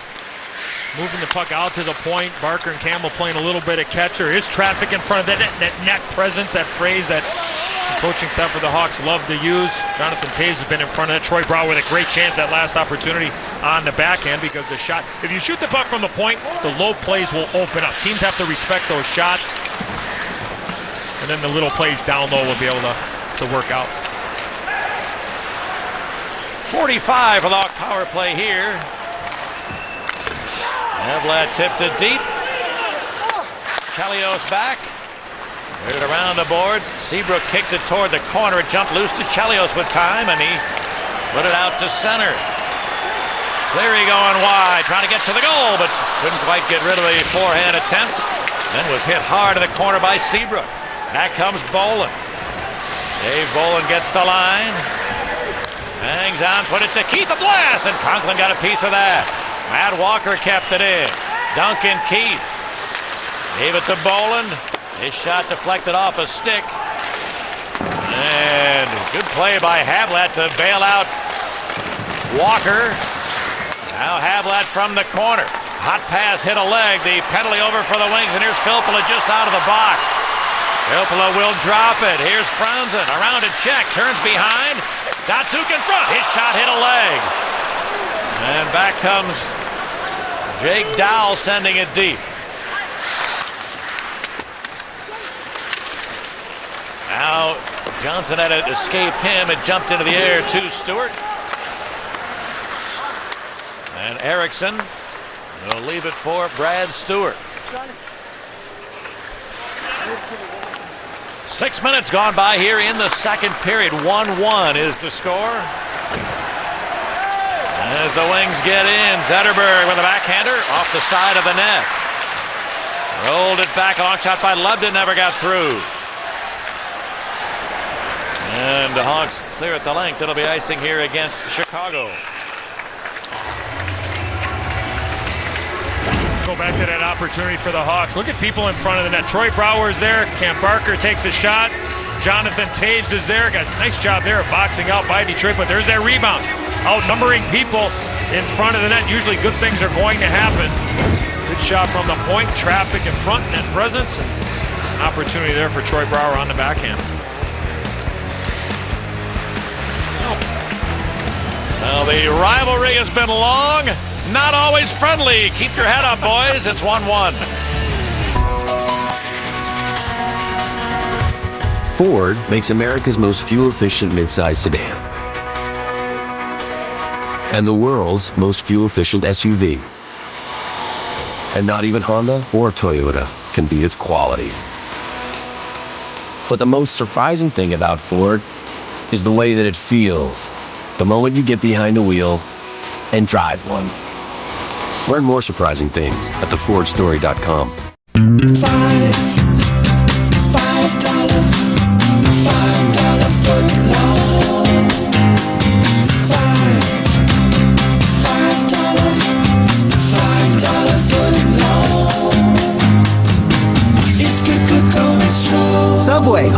[SPEAKER 2] Moving the puck out to the point. Barker and Campbell playing a little bit of catcher. Is traffic in front of that net presence, that phrase that the coaching staff for the Hawks love to use. Jonathan Taves has been in front of that. Troy Brouwer with a great chance, that last opportunity on the backhand, because the shot, if you shoot the puck from the point, the low plays will open up. Teams have to respect those shots. And then the little plays down low will be able to work out.
[SPEAKER 1] 45 for the Hawk power play here. Havlat tipped it deep. Chelios back. Put it around the boards. Seabrook kicked it toward the corner. It jumped loose to Chelios with time, and he put it out to center. Cleary going wide, trying to get to the goal, but couldn't quite get rid of the forehand attempt. Then was hit hard in the corner by Seabrook. Back comes Bolin. Dave Bolin gets the line. Hangs on, put it to Keith, a blast, and Conklin got a piece of that. Matt Walker kept it in. Duncan Keith gave it to Boland. His shot deflected off a stick. And good play by Havlat to bail out Walker. Now Havlat from the corner. Hot pass hit a leg. The penalty over for the Wings, and here's Filppula just out of the box. Filppula will drop it. Here's Franzen around a check. Turns behind. Datsuk in front. His shot hit a leg. And back comes Jake Dowell sending it deep. Now Johnson had to escape him. It jumped into the air to Stewart. And Erickson will leave it for Brad Stewart. 6 minutes gone by here in the second period. 1-1 is the score. As the Wings get in, Zetterberg with a backhander off the side of the net. Rolled it back, a long shot by Lubden, never got through. And the Hawks clear at the length. It'll be icing here against Chicago.
[SPEAKER 2] Go back to that opportunity for the Hawks. Look at people in front of the net. Troy Brouwer is there. Cam Barker takes a shot. Jonathan Taves is there. Got a nice job there of boxing out by Detroit, but there's that rebound. Outnumbering people in front of the net. Usually good things are going to happen. Good shot from the point. Traffic in front, net presence. And an opportunity there for Troy Brouwer on the backhand.
[SPEAKER 1] Well, the rivalry has been long, not always friendly. Keep your head up, boys. It's 1-1.
[SPEAKER 6] Ford makes America's most fuel-efficient midsize sedan and the world's most fuel-efficient SUV. And not even Honda or Toyota can beat its quality. But the most surprising thing about Ford is the way that it feels the moment you get behind the wheel and drive one. Learn more surprising things at thefordstory.com.
[SPEAKER 9] 5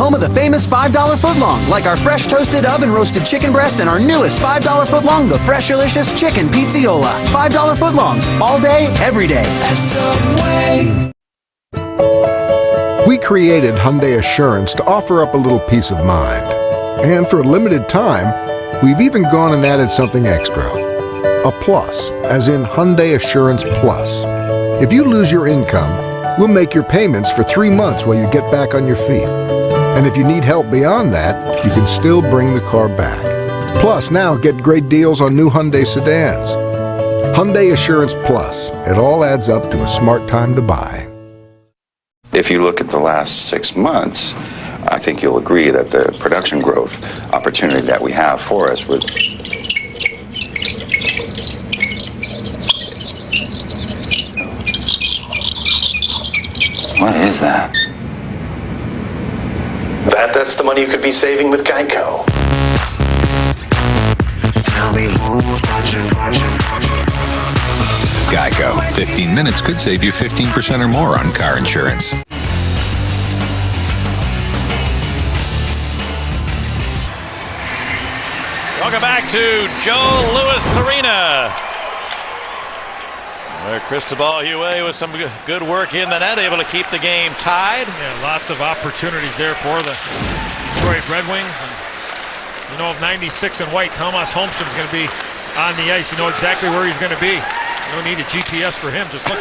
[SPEAKER 19] home of the famous $5 footlong, like our fresh toasted oven-roasted chicken breast and our newest $5 footlong, the Fresh-Delicious Chicken Pizziola. $5 footlongs, all day, every day.
[SPEAKER 9] At Subway.
[SPEAKER 7] We created Hyundai Assurance to offer up a little peace of mind. And for a limited time, we've even gone and added something extra. A plus, as in Hyundai Assurance Plus. If you lose your income, we'll make your payments for 3 months while you get back on your feet. And if you need help beyond that, you can still bring the car back. Plus, now get great deals on new Hyundai sedans. Hyundai Assurance Plus. It all adds up to a smart time to buy.
[SPEAKER 8] If you look at the last 6 months, I think you'll agree that the production growth opportunity that we have for us would... What is that?
[SPEAKER 20] That's the money you could be saving with Geico.
[SPEAKER 15] Tell me who's watching.
[SPEAKER 24] Geico. 15 minutes could save you 15% or more on car insurance.
[SPEAKER 1] Welcome back to Joe Louis Arena, where Cristobal Huet with some good work in the net, able to keep the game tied.
[SPEAKER 2] Yeah, lots of opportunities there for the Detroit Red Wings. And you know, if 96 in white, Thomas Holmstrom's going to be on the ice. You know exactly where he's going to be. No need a GPS for him. Just look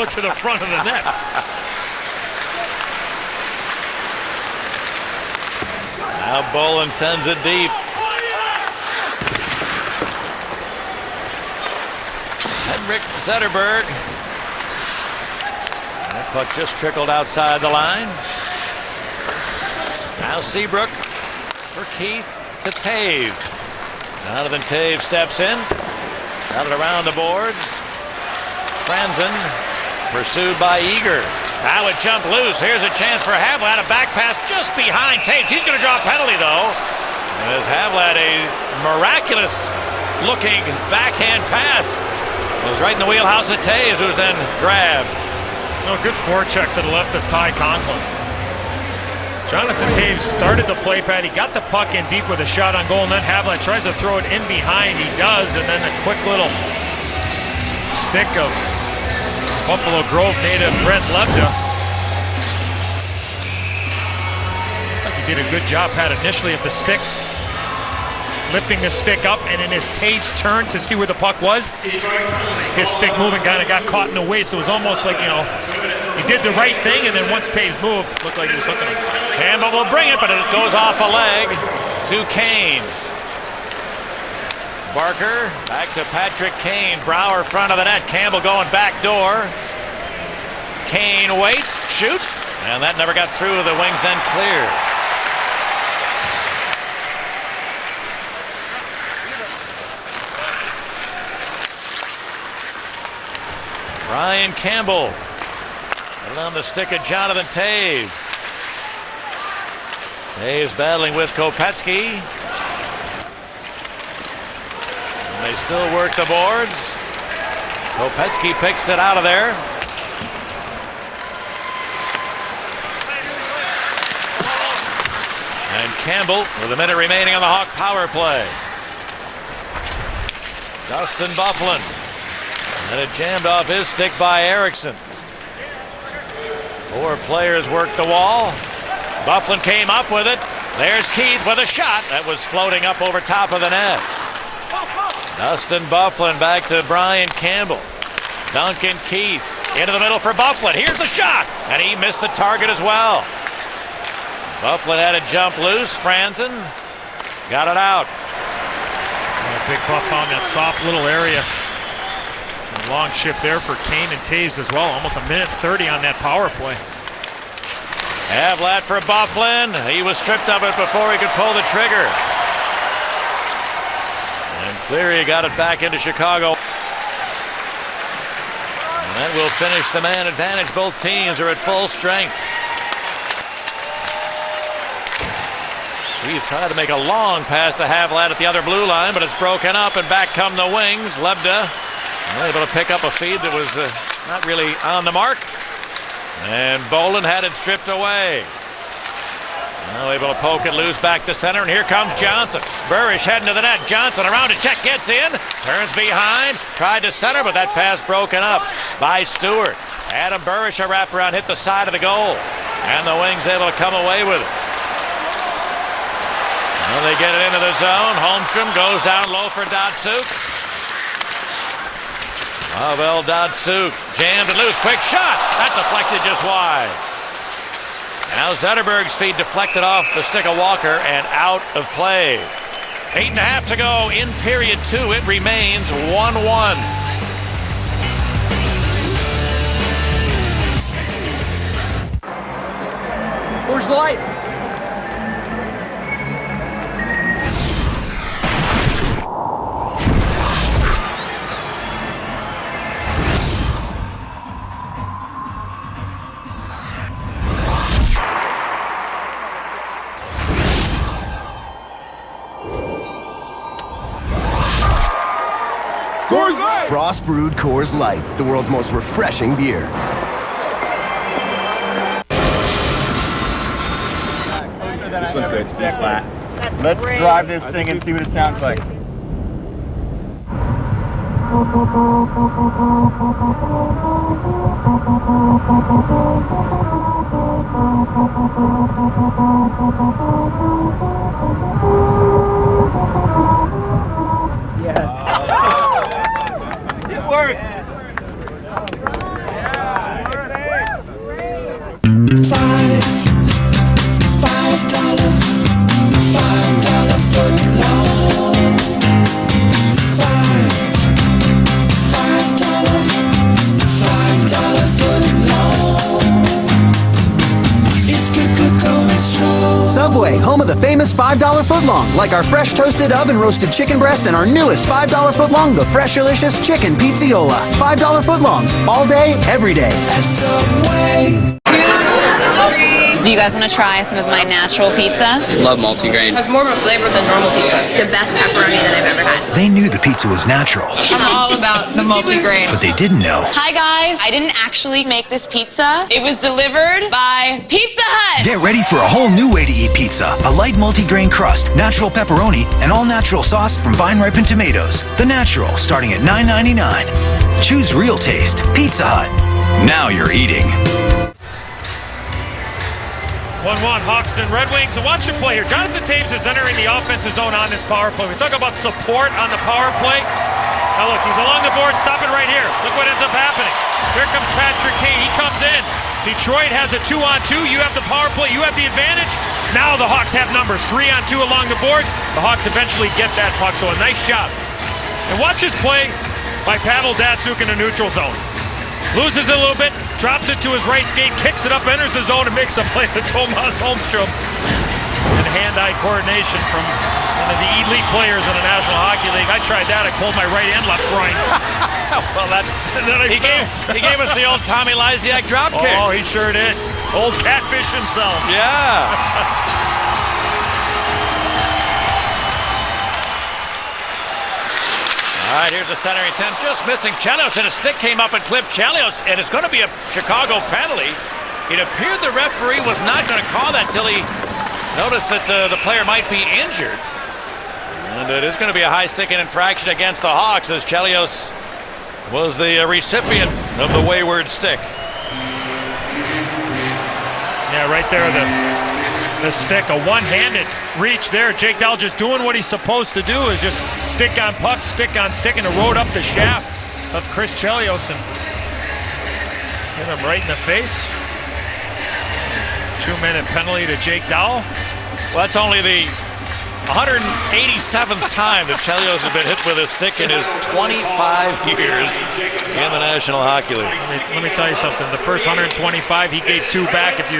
[SPEAKER 2] to the front of the net.
[SPEAKER 1] Now Bolin sends it deep. Henrik Zetterberg. That puck just trickled outside the line. Now Seabrook for Keith to Taves. Jonathan Taves steps in. Got it around the boards. Franzen pursued by Eager. Now it jumped loose. Here's a chance for Havlat. A back pass just behind Taves. He's going to draw a penalty, though. As Havlat, a miraculous looking backhand pass. It was right in the wheelhouse of Taves, who was then grabbed.
[SPEAKER 2] No, good forecheck to the left of Ty Conklin. Jonathan Taves started the play pad. He got the puck in deep with a shot on goal, and then Havlat tries to throw it in behind. He does, and then a quick little stick of Buffalo Grove native Brent Lebda. I think he did a good job, Pat, initially of the stick, lifting the stick up, and in his Taves turn to see where the puck was, his stick moving kind of got caught in the way, so it was almost like, you know, he did the right thing, and then once Taves moved, looked like he was looking at him.
[SPEAKER 1] Campbell will bring it, but it goes off a leg to Kane. Barker back to Patrick Kane. Brouwer front of the net. Campbell going back door. Kane waits, shoots, and that never got through. The Wings then clear. Brian Campbell. Put it on the stick of Jonathan Taves. Taves battling with Kopetsky. And they still work the boards. Kopetsky picks it out of there. And Campbell with a minute remaining on the Hawk power play. Dustin Byfuglien. And it jammed off his stick by Eriksson. 4 players worked the wall. Byfuglien came up with it. There's Keith with a shot that was floating up over top of the net. Dustin Byfuglien back to Brian Campbell. Duncan Keith into the middle for Byfuglien. Here's the shot, and he missed the target as well. Byfuglien had a jump loose. Franzen got it out.
[SPEAKER 2] Big Buff found that soft little area. A long shift there for Kane and Taves as well. Almost a minute 30 on that power play.
[SPEAKER 1] Havlat for Byfuglien. He was stripped of it before he could pull the trigger. And Cleary got it back into Chicago. And that will finish the man advantage. Both teams are at full strength. He tried to make a long pass to Havlat at the other blue line, but it's broken up, and back come the Wings. Lebda able to pick up a feed that was not really on the mark. And Bolin had it stripped away. Well, able to poke it loose back to center, and here comes Johnson. Burrish heading to the net. Johnson around to check, gets in, turns behind, tried to center, but that pass broken up by Stewart. Adam Burrish, a wraparound, hit the side of the goal, and the Wings able to come away with it. Well, they get it into the zone. Holmstrom goes down low for Datsuk. Pavel Datsuk jammed and loose. Quick shot. That deflected just wide. Now Zetterberg's feed deflected off the stick of Walker and out of play. 8.5 to go in period 2. It remains 1-1.
[SPEAKER 11] Where's the light?
[SPEAKER 10] Frost brewed Coors Light, the world's most refreshing beer.
[SPEAKER 13] This one's good. It's flat. Let's drive this thing and see what it sounds like.
[SPEAKER 19] Subway, home of the famous $5 footlong, like our fresh toasted oven-roasted chicken breast and our newest $5 footlong, the Fresh-Delicious Chicken Pizziola. $5 footlongs, all day, every day. At Subway.
[SPEAKER 14] Do you guys want to try some of my natural pizza?
[SPEAKER 17] Love multigrain.
[SPEAKER 14] It's more of a flavor than normal pizza. The best pepperoni that I've ever had.
[SPEAKER 12] They knew the pizza was natural.
[SPEAKER 14] I'm all about the multigrain.
[SPEAKER 12] But they didn't know.
[SPEAKER 14] Hi guys, I didn't actually make this pizza. It was delivered by Pizza Hut.
[SPEAKER 12] Get ready for a whole new way to eat pizza. A light multigrain crust, natural pepperoni, and all-natural sauce from vine-ripened tomatoes. The Natural, starting at $9.99. Choose real taste. Pizza Hut. Now you're eating.
[SPEAKER 2] 1-1 Hawks and Red Wings. And watch the play here. Jonathan Taves is entering the offensive zone on this power play. We talk about support on the power play. Now look, he's along the board, stopping right here. Look what ends up happening. Here comes Patrick Kane. He comes in. Detroit has a 2-on-2. You have the power play. You have the advantage. Now the Hawks have numbers. 3-on-2 along the boards. The Hawks eventually get that puck. So a nice job. And watch this play by Pavel Datsuk in the neutral zone. Loses it a little bit, drops it to his right skate, kicks it up, enters the zone, and makes a play to Tomas Holmstrom. And hand-eye coordination from one of the elite players in the National Hockey League. I tried that. I pulled my right and left groin.
[SPEAKER 1] Well, he gave us the old Tommy Lysiak drop kick.
[SPEAKER 2] Oh, he sure did. Old catfish himself.
[SPEAKER 1] Yeah. All right, here's the centering attempt, just missing Chelios, and a stick came up and clipped Chelios, and it's going to be a Chicago penalty. It appeared the referee was not going to call that till he noticed that the player might be injured. And it is going to be a high-sticking infraction against the Hawks, as Chelios was the recipient of the wayward stick.
[SPEAKER 2] Yeah, right there, the stick, a one-handed reach there. Jake Dahl just doing what he's supposed to do, is just stick on puck, stick on stick, and it rode up the shaft of Chris Chelios and hit him right in the face. 2-minute penalty to Jake Dahl.
[SPEAKER 1] Well, that's only the 187th time that Chelios has been hit with a stick in his 25 years in the National Hockey League.
[SPEAKER 2] Let me tell you something. The first 125, he gave 2 back. If you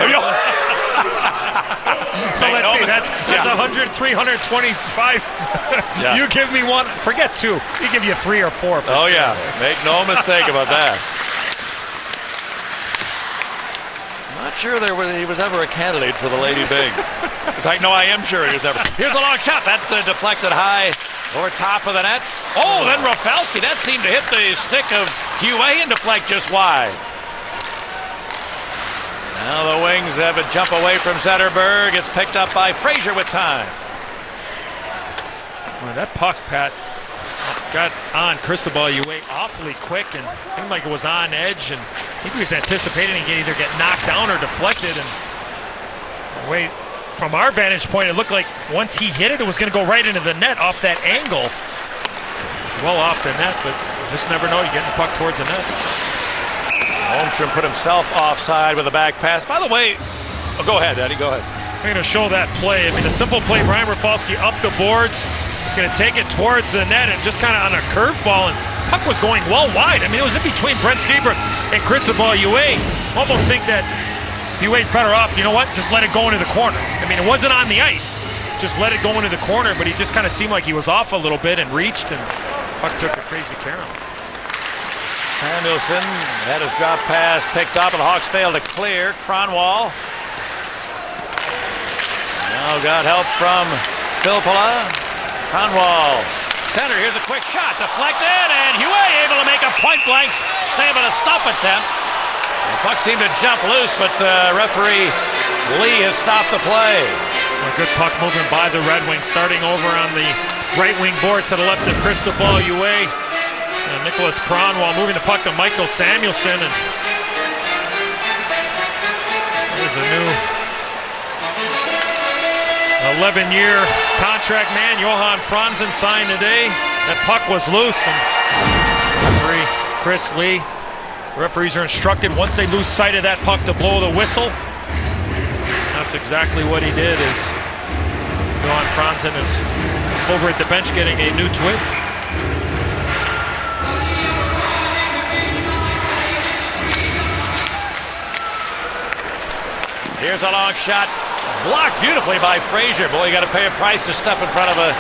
[SPEAKER 2] so let's see, that's 100, 325. Yeah. You give me 1, forget 2. He give you 3 or 4.
[SPEAKER 1] Oh yeah, make no mistake about that. Not sure he was ever a candidate for the Lady Big. In fact, no, I am sure he was never. Here's a long shot. That deflected high over top of the net. Oh, then Rafalski. That seemed to hit the stick of Huey and deflect just wide. Now the Wings have a jump away from Zetterberg. It's picked up by Frazier with time.
[SPEAKER 2] Well, that puck, Pat, got on Cristobal Uwe awfully quick and seemed like it was on edge. And I think he was anticipating he'd either get knocked down or deflected. And wait, from our vantage point, it looked like once he hit it, it was going to go right into the net off that angle. It was well off the net, but you just never know. You get the puck towards the net.
[SPEAKER 1] Holmstrom put himself offside with a back pass. By the way, go ahead, Eddie, go ahead.
[SPEAKER 2] I'm going to show that play. I mean, the simple play, Brian Rafalski up the boards. He's going to take it towards the net and just kind of on a curveball, and puck was going well wide. I mean, it was in between Brent Seabrook and Cristobal Uwe. Almost think that Uwe's better off, you know what, just let it go into the corner. I mean, it wasn't on the ice. Just let it go into the corner, but he just kind of seemed like he was off a little bit and reached, and puck took a crazy carry.
[SPEAKER 1] Samuelson had his drop pass picked up, and the Hawks failed to clear. Kronwall now got help from Filppula. Kronwall center, here's a quick shot, deflected, and Huey able to make a point-blank save at a stuff attempt. The puck seemed to jump loose, but referee Lee has stopped the play.
[SPEAKER 2] A good puck movement by the Red Wings, starting over on the right wing board to the left of Cristobal Uwe. Nicholas Kronwall moving the puck to Michael Samuelson, and there's a new 11-year contract man, Johan Franzen, signed today. That puck was loose, and referee Chris Lee, referees are instructed once they lose sight of that puck to blow the whistle. That's exactly what he did. As Johan Franzen is over at the bench getting a new twig.
[SPEAKER 1] Here's a long shot, blocked beautifully by Frazier. Boy, you got to pay a price to step in front of a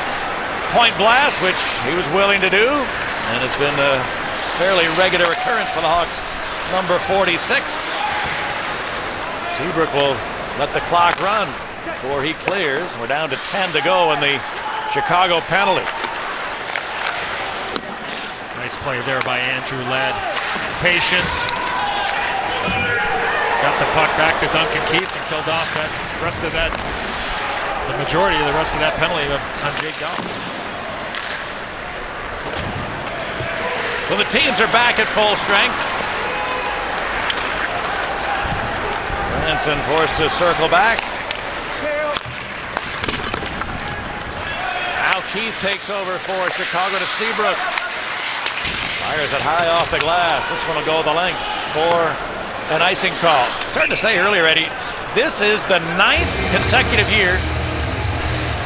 [SPEAKER 1] point blast, which he was willing to do. And it's been a fairly regular occurrence for the Hawks. Number 46. Seabrook will let the clock run before he clears. We're down to 10 to go in the Chicago penalty.
[SPEAKER 2] Nice play there by Andrew Ladd. Patience. Got the puck back to Duncan Keith and killed off that rest of that, the majority of the rest of that penalty on Jake Gall.
[SPEAKER 1] Well, the teams are back at full strength. Franson forced to circle back. Now Keith takes over for Chicago to Seabrook. Fires it high off the glass. This one will go the length for an icing call. Starting to say earlier, Eddie, this is the 9th consecutive year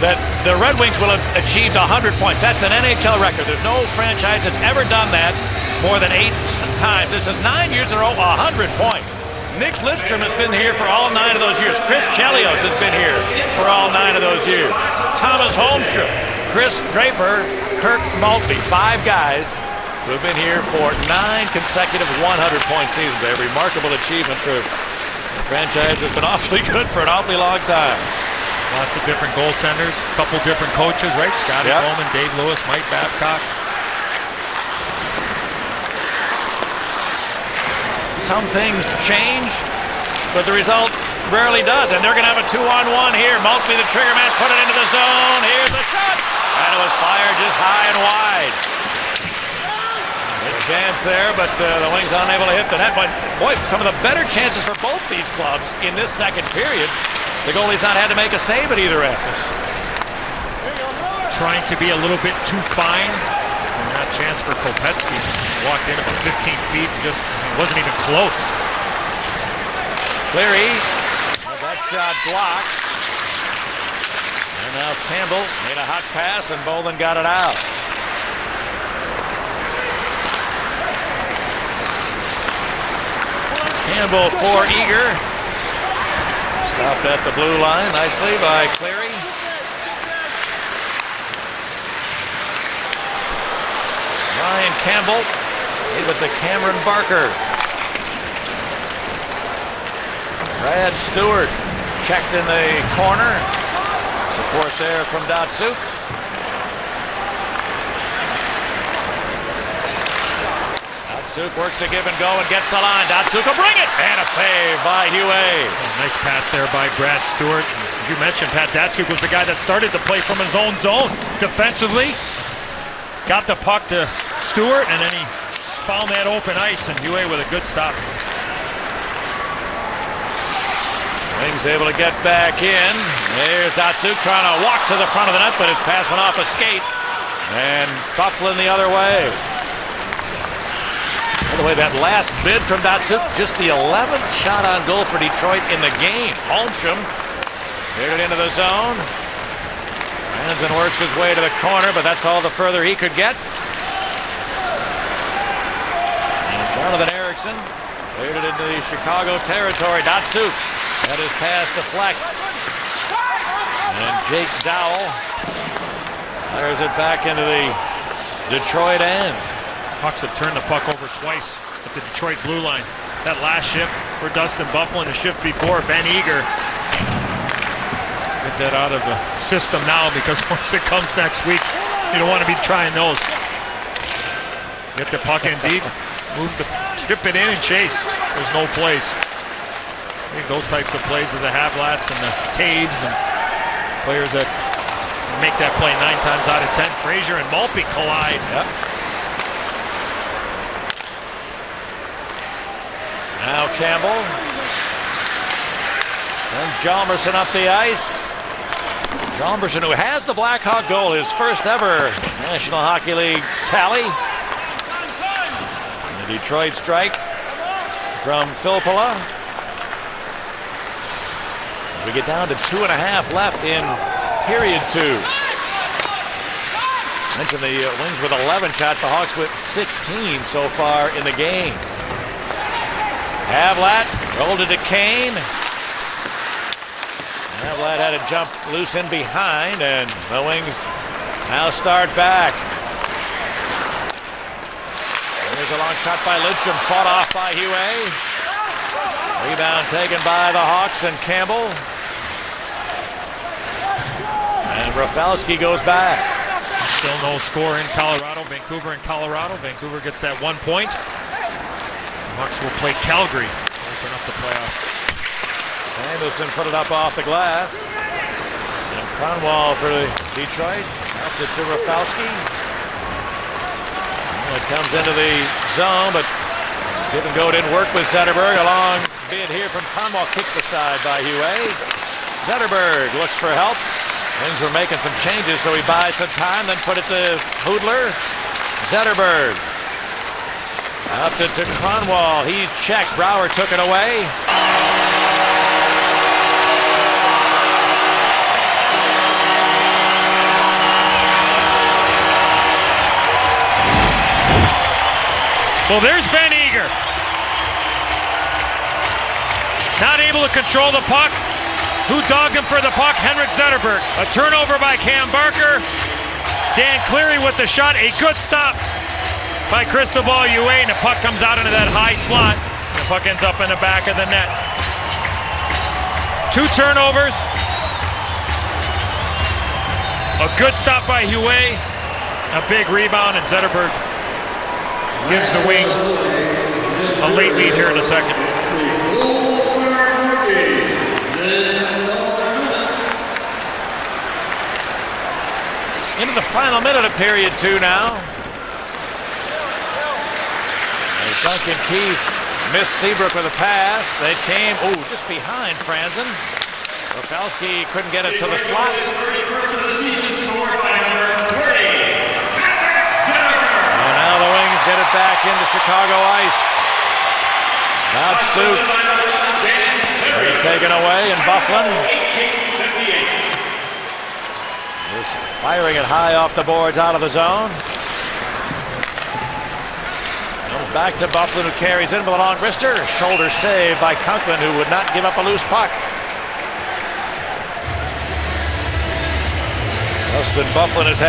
[SPEAKER 1] that the Red Wings will have achieved 100 points. That's an NHL record. There's no franchise that's ever done that more than 8 times. This is 9 years in a row, 100 points. Nick Lidstrom has been here for all 9 of those years. Chris Chelios has been here for all 9 of those years. Thomas Holmstrom, Chris Draper, Kirk Maltby, 5 guys who have been here for 9 consecutive 100-point seasons. A remarkable achievement for the franchise that's been awfully good for an awfully long time.
[SPEAKER 2] Lots of different goaltenders, a couple different coaches, right? Scotty Bowman, Dave Lewis, Mike Babcock.
[SPEAKER 1] Some things change, but the result rarely does. And they're going to have a 2-on-1 here. Maltby, the trigger man, put it into the zone. Here's the shot. And it was fired just high and wide. Good chance there, but the Wings unable to hit the net. But boy, some of the better chances for both these clubs in this second period. The goalie's not had to make a save at either end.
[SPEAKER 2] Trying to be a little bit too fine. And that chance for Kopetsky. Walked in about 15 feet and just wasn't even close.
[SPEAKER 1] Cleary, that shot blocked. And now Campbell made a hot pass and Bolden got it out. Campbell for Eager. Stopped at the blue line nicely by Cleary. Ryan Campbell gave it to Cameron Barker. Brad Stewart checked in the corner. Support there from Datsuk. Datsuk works a give and go and gets the line. Datsuk will bring it. And a save by Hue.
[SPEAKER 2] Nice pass there by Brad Stewart. You mentioned Pat Datsuk was the guy that started to play from his own zone defensively. Got the puck to Stewart, and then he found that open ice, and Hue with a good stop.
[SPEAKER 1] Wings able to get back in. There's Datsuk trying to walk to the front of the net, but his pass went off a skate. And Bufflin the other way. By the way, that last bid from Datsuk, just the 11th shot on goal for Detroit in the game. Holmstrom hit it into the zone. Hansen works his way to the corner, but that's all the further he could get. And Jonathan Erickson cleared it into the Chicago territory. Datsuk had his pass deflect. And Jake Dowell fires it back into the Detroit end.
[SPEAKER 2] Hawks have turned the puck over twice at the Detroit blue line. That last shift for Dustin Bufflin, the shift before, Ben Eager. Get that out of the system now, because once it comes next week, you don't want to be trying those. Get the puck in deep, chip it in and chase. There's no place. I think those types of plays are the Havlats and the Taves and players that make that play 9 times out of 10. Frazier and Maltby collide.
[SPEAKER 1] Yep. Now Campbell sends Hjalmarsson up the ice. Hjalmarsson, who has the Blackhawk goal, his first ever National Hockey League tally. And the Detroit strike from Filppula. We get down to 2.5 left in period 2. Mentioned the Wings with 11 shots, the Hawks with 16 so far in the game. Havlat rolled it to Kane. Havlat had a jump loose in behind, and the Wings now start back. There's a long shot by Lidstrom, fought off by Hue. Rebound taken by the Hawks and Campbell. And Rafalski goes back.
[SPEAKER 2] Still no score in Colorado. Vancouver in Colorado. Vancouver gets that 1 point. Hawks will play Calgary to open up the playoffs.
[SPEAKER 1] Sanderson put it up off the glass. And Cronwall for Detroit. Up to Rafalski. It comes into the zone, but give and go didn't work with Zetterberg. A long bid here from Cronwall, kicked aside by Hue. Zetterberg looks for help. Wings were making some changes, so he buys some time, then put it to Hoodler. Zetterberg. Up to Cronwall. He's checked. Brouwer took it away.
[SPEAKER 2] Well, there's Ben Eager. Not able to control the puck. Who dogged him for the puck? Henrik Zetterberg. A turnover by Cam Barker. Dan Cleary with the shot. A good stop by Cristobal Hue, and the puck comes out into that high slot. The puck ends up in the back of the net. 2 turnovers. A good stop by Hue. A big rebound, and Zetterberg gives the Wings a late lead here in the second.
[SPEAKER 1] Into the final minute of period 2 now. Duncan Keith missed Seabrook with a pass. They came, just behind Franzen. Rafalski couldn't get it to the slot. And now the Wings get it back into Chicago ice. Datsuk taken away, and Bufflin is firing it high off the boards out of the zone. Comes back to Bufflin, who carries in with a long wrister. Shoulder save by Conklin, who would not give up a loose puck. Dustin Bufflin has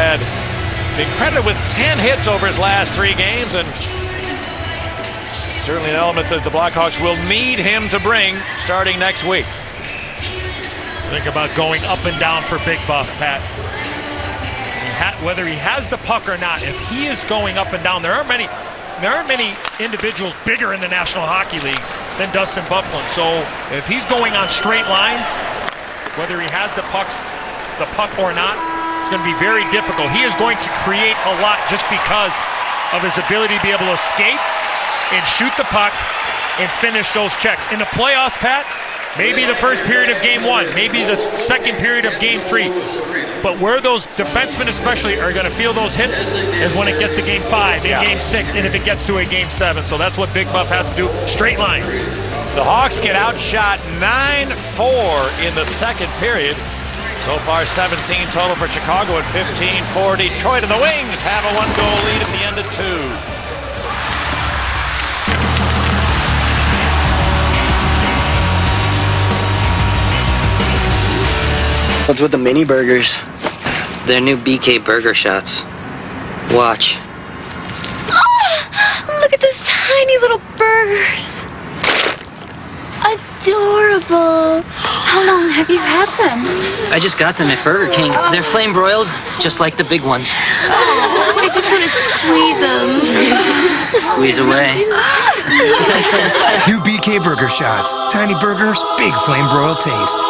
[SPEAKER 1] been credited with 10 hits over his last 3 games, and certainly an element that the Blackhawks will need him to bring starting next week.
[SPEAKER 2] Think about going up and down for Big Buff, Pat. Whether he has the puck or not, if he is going up and down, there aren't many there aren't many individuals bigger in the National Hockey League than Dustin Byfuglien. So if he's going on straight lines, whether he has the puck or not, it's going to be very difficult. He is going to create a lot just because of his ability to be able to escape and shoot the puck and finish those checks. In the playoffs, Pat, maybe the first period of Game 1, maybe the second period of Game 3. But where those defensemen especially are going to feel those hits is when it gets to Game 5 and Game 6, and if it gets to a Game 7. So that's what Big Buff has to do, straight lines.
[SPEAKER 1] The Hawks get outshot 9-4 in the second period. So far 17 total for Chicago and 15 for Detroit. And the Wings have a 1-goal lead at the end of 2.
[SPEAKER 17] What's with the mini burgers? They're new BK burger shots. Watch.
[SPEAKER 5] Oh, look at those tiny little burgers. Adorable. How long have you had them?
[SPEAKER 3] I just got them at Burger King. They're flame broiled, just like the big ones.
[SPEAKER 5] Oh, I just want to squeeze them.
[SPEAKER 3] Squeeze away.
[SPEAKER 12] New BK burger shots. Tiny burgers, big flame broiled taste.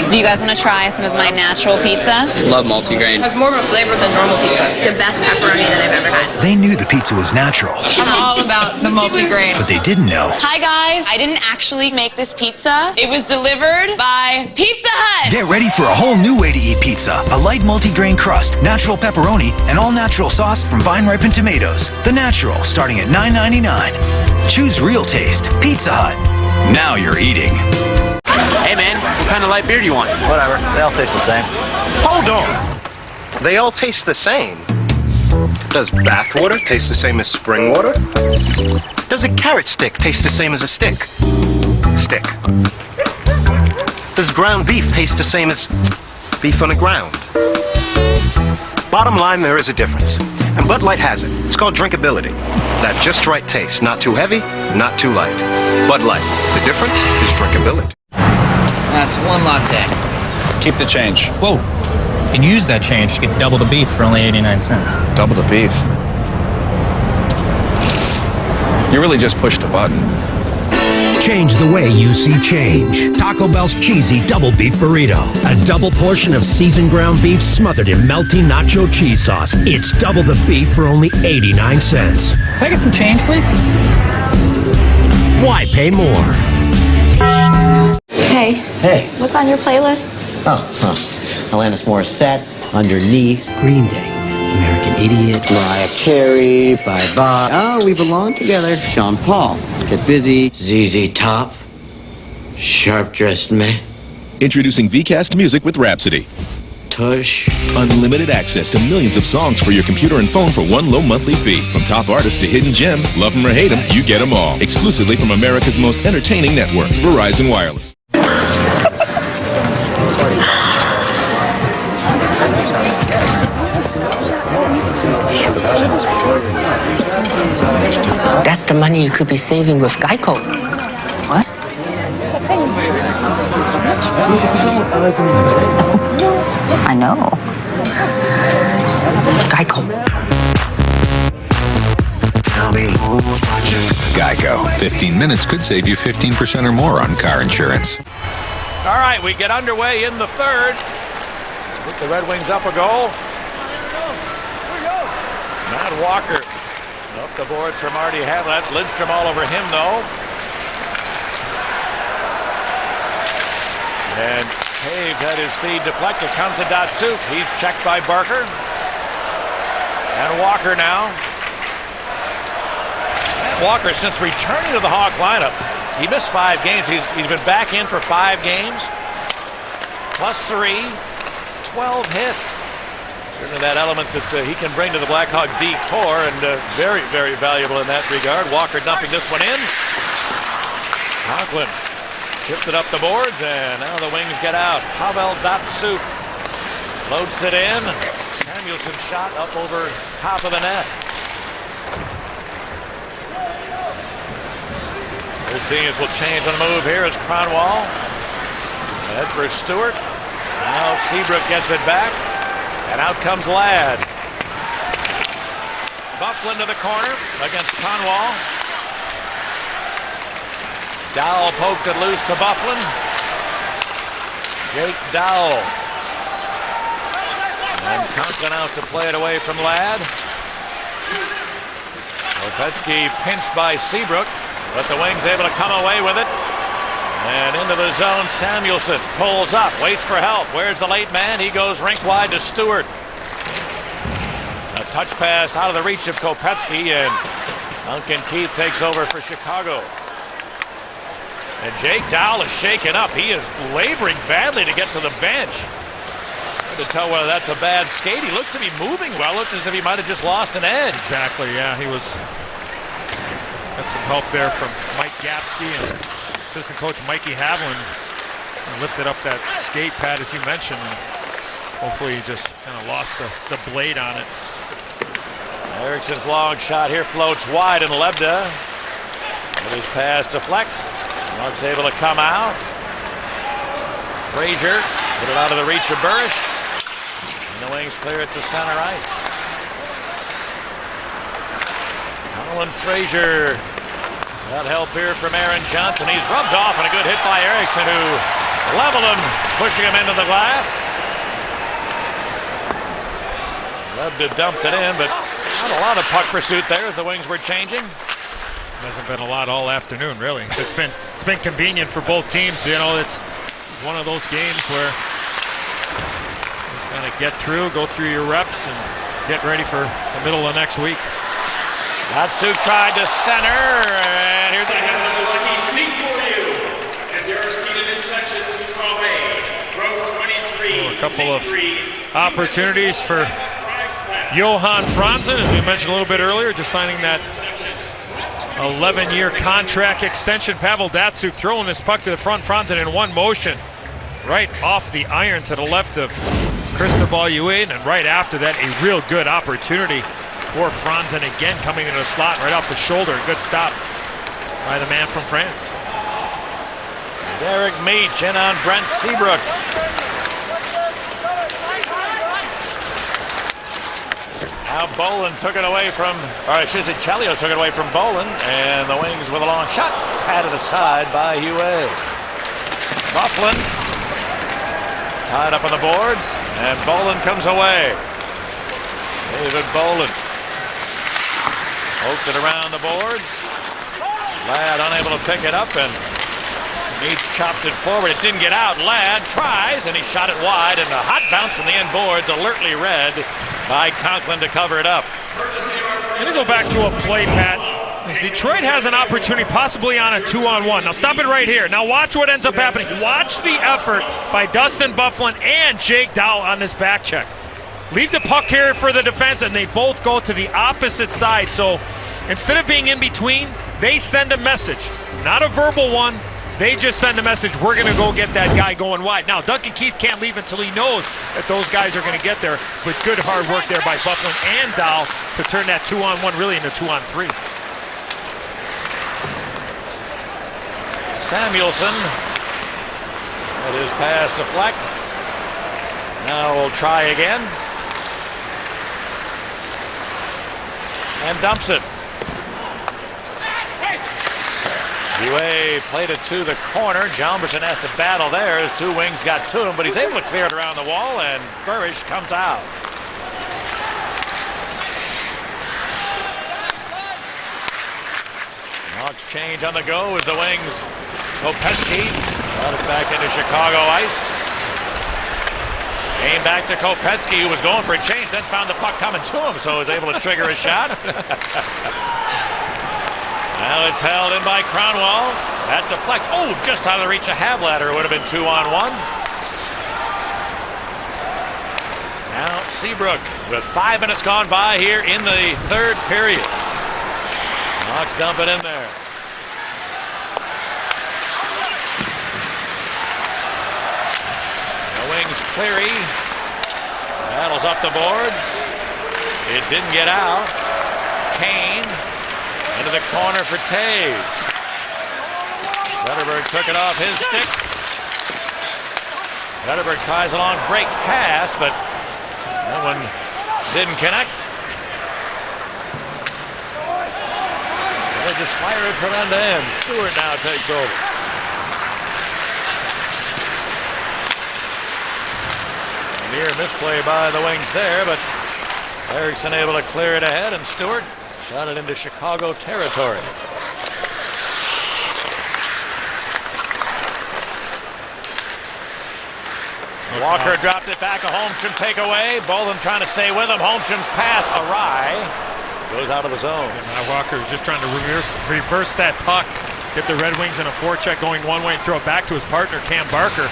[SPEAKER 14] Do you guys want to try some of my natural pizza?
[SPEAKER 17] Love multigrain.
[SPEAKER 14] It's more of a flavor than normal pizza. The best pepperoni that I've ever had.
[SPEAKER 12] They knew the pizza was natural,
[SPEAKER 14] I'm all about the multigrain.
[SPEAKER 12] but they didn't know.
[SPEAKER 14] Hi guys, I didn't actually make this pizza. It was delivered by Pizza Hut.
[SPEAKER 12] Get ready for a whole new way to eat pizza. A light multigrain crust, natural pepperoni, and all-natural sauce from vine-ripened tomatoes. The Natural, starting at $9.99. Choose real taste. Pizza Hut. Now you're eating.
[SPEAKER 17] Hey man, what kind of light beer do you want? Whatever, they all taste the same.
[SPEAKER 20] Hold on. They all taste the same. Does bath water taste the same as spring water? Does a carrot stick taste the same as a stick? Stick. Does ground beef taste the same as beef on the ground? Bottom line, there is a difference. And Bud Light has it. It's called drinkability. That just right taste. Not too heavy, not too light. Bud Light. The difference is drinkability.
[SPEAKER 17] That's one latte.
[SPEAKER 18] Keep the change. Whoa. You can use that change to get double the beef for only 89 cents.
[SPEAKER 24] Double the beef. You really just pushed a button.
[SPEAKER 15] Change the way you see change. Taco Bell's cheesy double beef burrito. A double portion of seasoned ground beef smothered in melty nacho cheese sauce. It's double the beef for only 89 cents.
[SPEAKER 18] Can I get some change, please?
[SPEAKER 15] Why pay more?
[SPEAKER 5] Hey.
[SPEAKER 17] Hey.
[SPEAKER 5] What's on your playlist?
[SPEAKER 17] Alanis Morissette, Underneath, Green Day, American Idiot, Mariah Carey, Bye Bye. Oh, we belong together. Sean Paul, Get Busy, ZZ Top, Sharp Dressed Man.
[SPEAKER 21] Introducing VCast Music with Rhapsody.
[SPEAKER 17] Tush.
[SPEAKER 21] Unlimited access to millions of songs for your computer and phone for one low monthly fee. From top artists to hidden gems, love them or hate them, you get them all. Exclusively from America's most entertaining network, Verizon Wireless.
[SPEAKER 3] That's the money you could be saving with Geico. What? I know. Geico.
[SPEAKER 24] Geico. 15 minutes could save you 15% or more on car insurance.
[SPEAKER 1] All right, we get underway in the third. Put the Red Wings up a goal. Matt Walker up the boards from Artie Havlat. Lidstrom all over him, though. And Taves had his feed deflected. Comes to Datsuk. He's checked by Barker. And Walker now. Matt Walker, since returning to the Hawk lineup, he missed 5 games. He's been back in for 5 games. +3, 12 hits. Certainly that element that he can bring to the Blackhawk D-core, and very, very valuable in that regard. Walker dumping this one in. Conklin chipped it up the boards, and now the Wings get out. Pavel Datsuk loads it in. Samuelson shot up over top of the net. Both teams will change on the move here as Cronwall. Head for Stewart. Now Seabrook gets it back. And out comes Ladd. Bufflin to the corner against Conwall. Dowell poked it loose to Bufflin. Jake Dowell. And Conklin out to play it away from Ladd. Kopetsky pinched by Seabrook, but the Wings able to come away with it. And into the zone, Samuelson pulls up, waits for help. Where's the late man? He goes rink wide to Stewart. A touch pass out of the reach of Kopetsky, and Duncan Keith takes over for Chicago. And Jake Dowell is shaken up. He is laboring badly to get to the bench. Hard to tell whether that's a bad skate. He looked to be moving well. Looked as if he might have just lost an edge.
[SPEAKER 2] Exactly, yeah. He was... Got some help there from Mike Gapsky and assistant coach Mikey Havlin. Lifted up that skate pad, as you mentioned. And hopefully he just kind of lost the blade on it.
[SPEAKER 1] Ericsson's long shot here floats wide, and Lebda with his pass deflect. Mark's able to come out. Frazier put it out of the reach of Burish. And the Wings clear it to center ice. Colin Frazier got help here from Aaron Johnson. He's rubbed off, and a good hit by Eriksson, who leveled him, pushing him into the glass. Lebda dumped it in, but not a lot of puck pursuit there as the Wings were changing.
[SPEAKER 2] Hasn't been a lot all afternoon, really. It's been convenient for both teams. You know, it's one of those games where you just kind of get through, go through your reps, and get ready for the middle of next week.
[SPEAKER 1] Datsuk tried to center, and here's
[SPEAKER 4] I have a lucky seat for you. If you're seated in section 212A, row 23,
[SPEAKER 2] a couple of opportunities for Johan Franzen, as we mentioned a little bit earlier, just signing that 11-year contract extension. Pavel Datsuk throwing this puck to the front. Franzen in one motion, right off the iron to the left of Cristobal Yuin, and right after that, a real good opportunity for Franzen again, coming into the slot right off the shoulder. Good stop by the man from France.
[SPEAKER 1] Derek Meach in on Brent Seabrook. Now Bolin took it away from, or I should say Chelios took it away from Bolin, and the Wings with a long shot, patted aside by Huet. Bufflin tied up on the boards, and Bolin comes away. David Bolin poked it around the boards. Ladd unable to pick it up, and Meach chopped it forward. It didn't get out. Ladd tries, and he shot it wide, and a hot bounce from the end boards, alertly read by Conklin to cover it up.
[SPEAKER 2] I'm going to go back to a play, Pat. As Detroit has an opportunity possibly on a 2-on-1. Now stop it right here. Now watch what ends up happening. Watch the effort by Dustin Bufflin and Jake Dowell on this back check. Leave the puck here for the defense, and they both go to the opposite side. So instead of being in between, they send a message. Not a verbal one. They just send a message, we're going to go get that guy going wide. Now, Duncan Keith can't leave until he knows that those guys are going to get there. But good hard work there by Bufflin and Dowell to turn that 2-on-1 really into 2-on-3.
[SPEAKER 1] Samuelson. That is pass to Fleck. Now we'll try again. And dumps it. Huet played it to the corner. Jalmerson has to battle there as two Wings got to him, but he's able to clear it around the wall, and Burish comes out. Hawks change on the go as the Wings. Kopetsky got it back into Chicago ice. Came back to Kopetsky, who was going for a change, then found the puck coming to him, so was able to trigger a shot. Now it's held in by Cronwall. That deflects. Oh, just out of the reach of Havlatter. It would have been 2-on-1. Now Seabrook with 5 minutes gone by here in the third period. Hawks dump it in there. The Wings Cleary battles up the boards. It didn't get out. Kane into the corner for Taves. Zetterberg took it off his stick. Zetterberg tries a long break pass, but that one didn't connect. just fire it from end to end. Stewart now takes over. Near misplay by the Wings there, but Erickson able to clear it ahead, and Stewart shot it into Chicago territory. Walker dropped it back. A Holmstrom takeaway. Both of them trying to stay with him. Holmstrom's pass awry. Goes out of the zone.
[SPEAKER 2] Walker just trying to reverse that puck. Get the Red Wings in a forecheck going one way and throw it back to his partner, Cam Barker.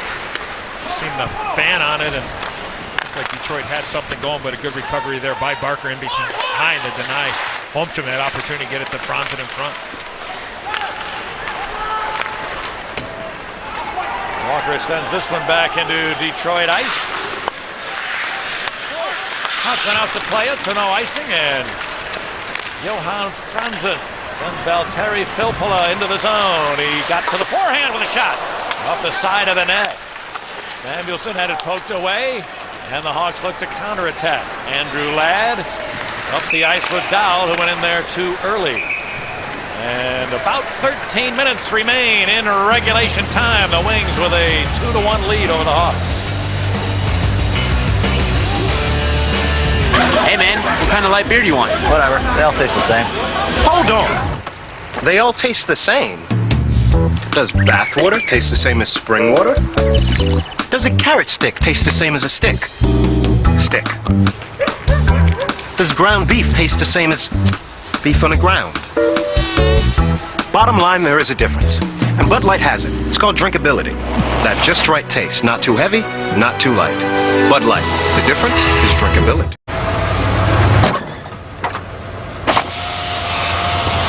[SPEAKER 2] Just seemed to fan on it, and looked like Detroit had something going, but a good recovery there by Barker in behind to deny Holmstrom that opportunity to get it to Franzen in front.
[SPEAKER 1] Walker sends this one back into Detroit ice. Hunt went out to play it, so no icing, and Johan Franzen sends Valtteri Filppula into the zone. He got to the forehand with a shot off the side of the net. Samuelsson had it poked away, and the Hawks look to counterattack. Andrew Ladd up the ice with Dowd, who went in there too early. And about 13 minutes remain in regulation time. The Wings with a 2-1 lead over the Hawks.
[SPEAKER 3] Hey man, what kind of light beer do you want?
[SPEAKER 18] Whatever, they all taste the same.
[SPEAKER 20] Hold on. They all taste the same. Does bath water taste the same as spring water? Does a carrot stick taste the same as a stick? Stick. Does ground beef taste the same as beef on the ground? Bottom line, there is a difference. And Bud Light has it. It's called drinkability. That just right taste. Not too heavy, not too light. Bud Light. The difference is drinkability.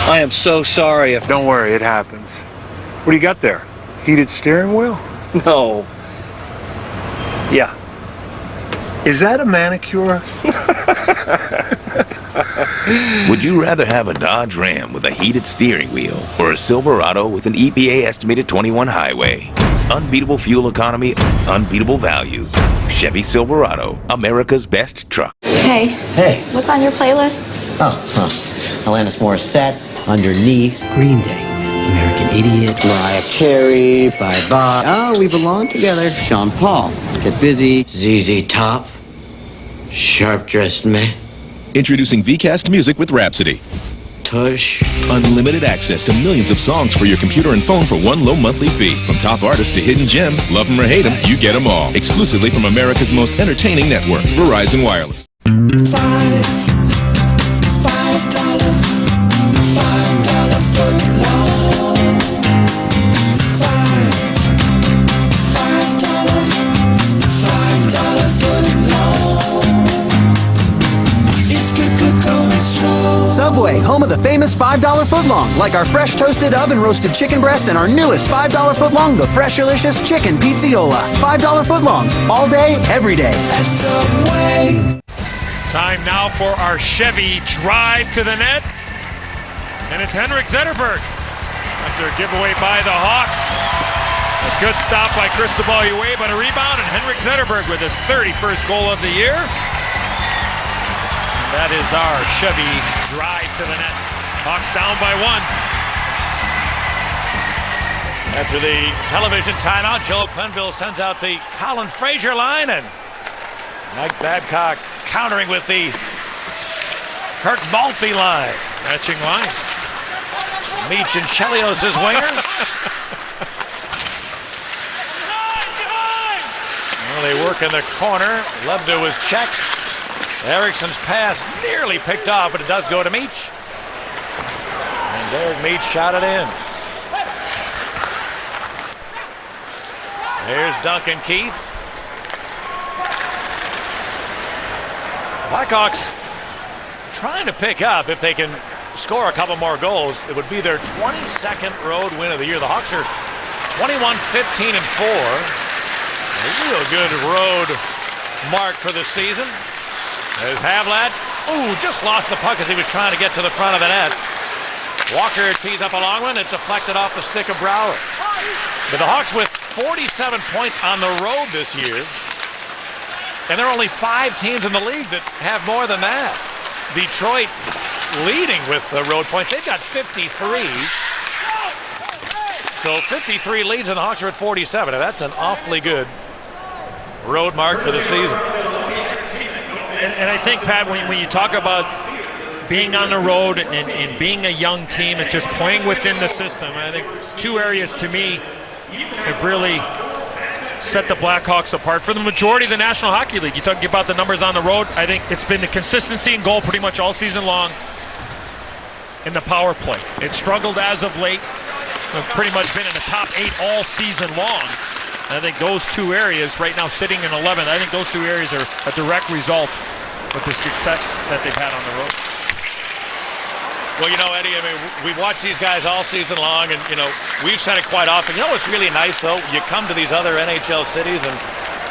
[SPEAKER 6] I am so sorry.
[SPEAKER 16] Don't worry, it happens. What do you got there? Heated steering wheel?
[SPEAKER 6] No. Yeah.
[SPEAKER 16] Is that a manicure?
[SPEAKER 22] Would you rather have a Dodge Ram with a heated steering wheel or a Silverado with an EPA estimated 21 highway? Unbeatable fuel economy, unbeatable value. Chevy Silverado, America's best truck.
[SPEAKER 5] Hey.
[SPEAKER 17] Hey.
[SPEAKER 5] What's on your playlist?
[SPEAKER 17] Alanis Morissette, Underneath, Green Day, American Idiot, Mariah Carey, Bye Bye. Oh, we belong together. Sean Paul, Get Busy, ZZ Top, Sharp Dressed Man.
[SPEAKER 21] Introducing VCast Music with Rhapsody.
[SPEAKER 17] Tush.
[SPEAKER 21] Unlimited access to millions of songs for your computer and phone for one low monthly fee. From top artists to hidden gems, love them or hate them, you get them all. Exclusively from America's most entertaining network, Verizon Wireless.
[SPEAKER 9] $5 foot long. $5 foot long. It's good going strong.
[SPEAKER 19] Subway, home of the famous $5 footlong, like our fresh toasted oven roasted chicken breast and our newest $5 footlong, the Fresh Delicious Chicken Pizziola. $5 footlongs, all day, every day.
[SPEAKER 9] At Subway.
[SPEAKER 2] Time now for our Chevy drive to the net. And it's Henrik Zetterberg. After a giveaway by the Hawks. A good stop by Cristobal Huet, but a rebound, and Henrik Zetterberg with his 31st goal of the year. And that is our Chevy drive to the net. Hawks down by 1.
[SPEAKER 1] After the television timeout, Joe Quenneville sends out the Colin Fraser line, and Mike Babcock countering with the Kirk Maltby line.
[SPEAKER 2] Matching lines.
[SPEAKER 1] Meach and Chelios as wingers. Well, they work in the corner. Lebda was checked. Ericsson's pass nearly picked off, but it does go to Meach. And Derek Meach shot it in. There's Duncan Keith. Blackhawks trying to pick up. If they can score a couple more goals, it would be their 22nd road win of the year. The Hawks are 21-15-4. A real good road mark for the season. There's Havlat. Ooh, just lost the puck as he was trying to get to the front of the net. Walker tees up a long one. It's deflected off the stick of Brouwer. But the Hawks with 47 points on the road this year. And there are only 5 teams in the league that have more than that. Detroit leading with road points. They've got 53. So 53 leads, and the Hawks are at 47. And that's an awfully good road mark for the season.
[SPEAKER 2] And I think, Pat, when you talk about being on the road and being a young team and just playing within the system, I think two areas to me have really set the Blackhawks apart for the majority of the National Hockey League. You talk about the numbers on the road. I think it's been the consistency in goal pretty much all season long in the power play. It struggled as of late. We've pretty much been in the top 8 all season long. And I think those two areas right now sitting in 11th, I think those two areas are a direct result of the success that they've had on the road.
[SPEAKER 1] Well, you know, Eddie, I mean, we've watched these guys all season long, and, you know, we've said it quite often. You know what's really nice, though? You come to these other NHL cities, and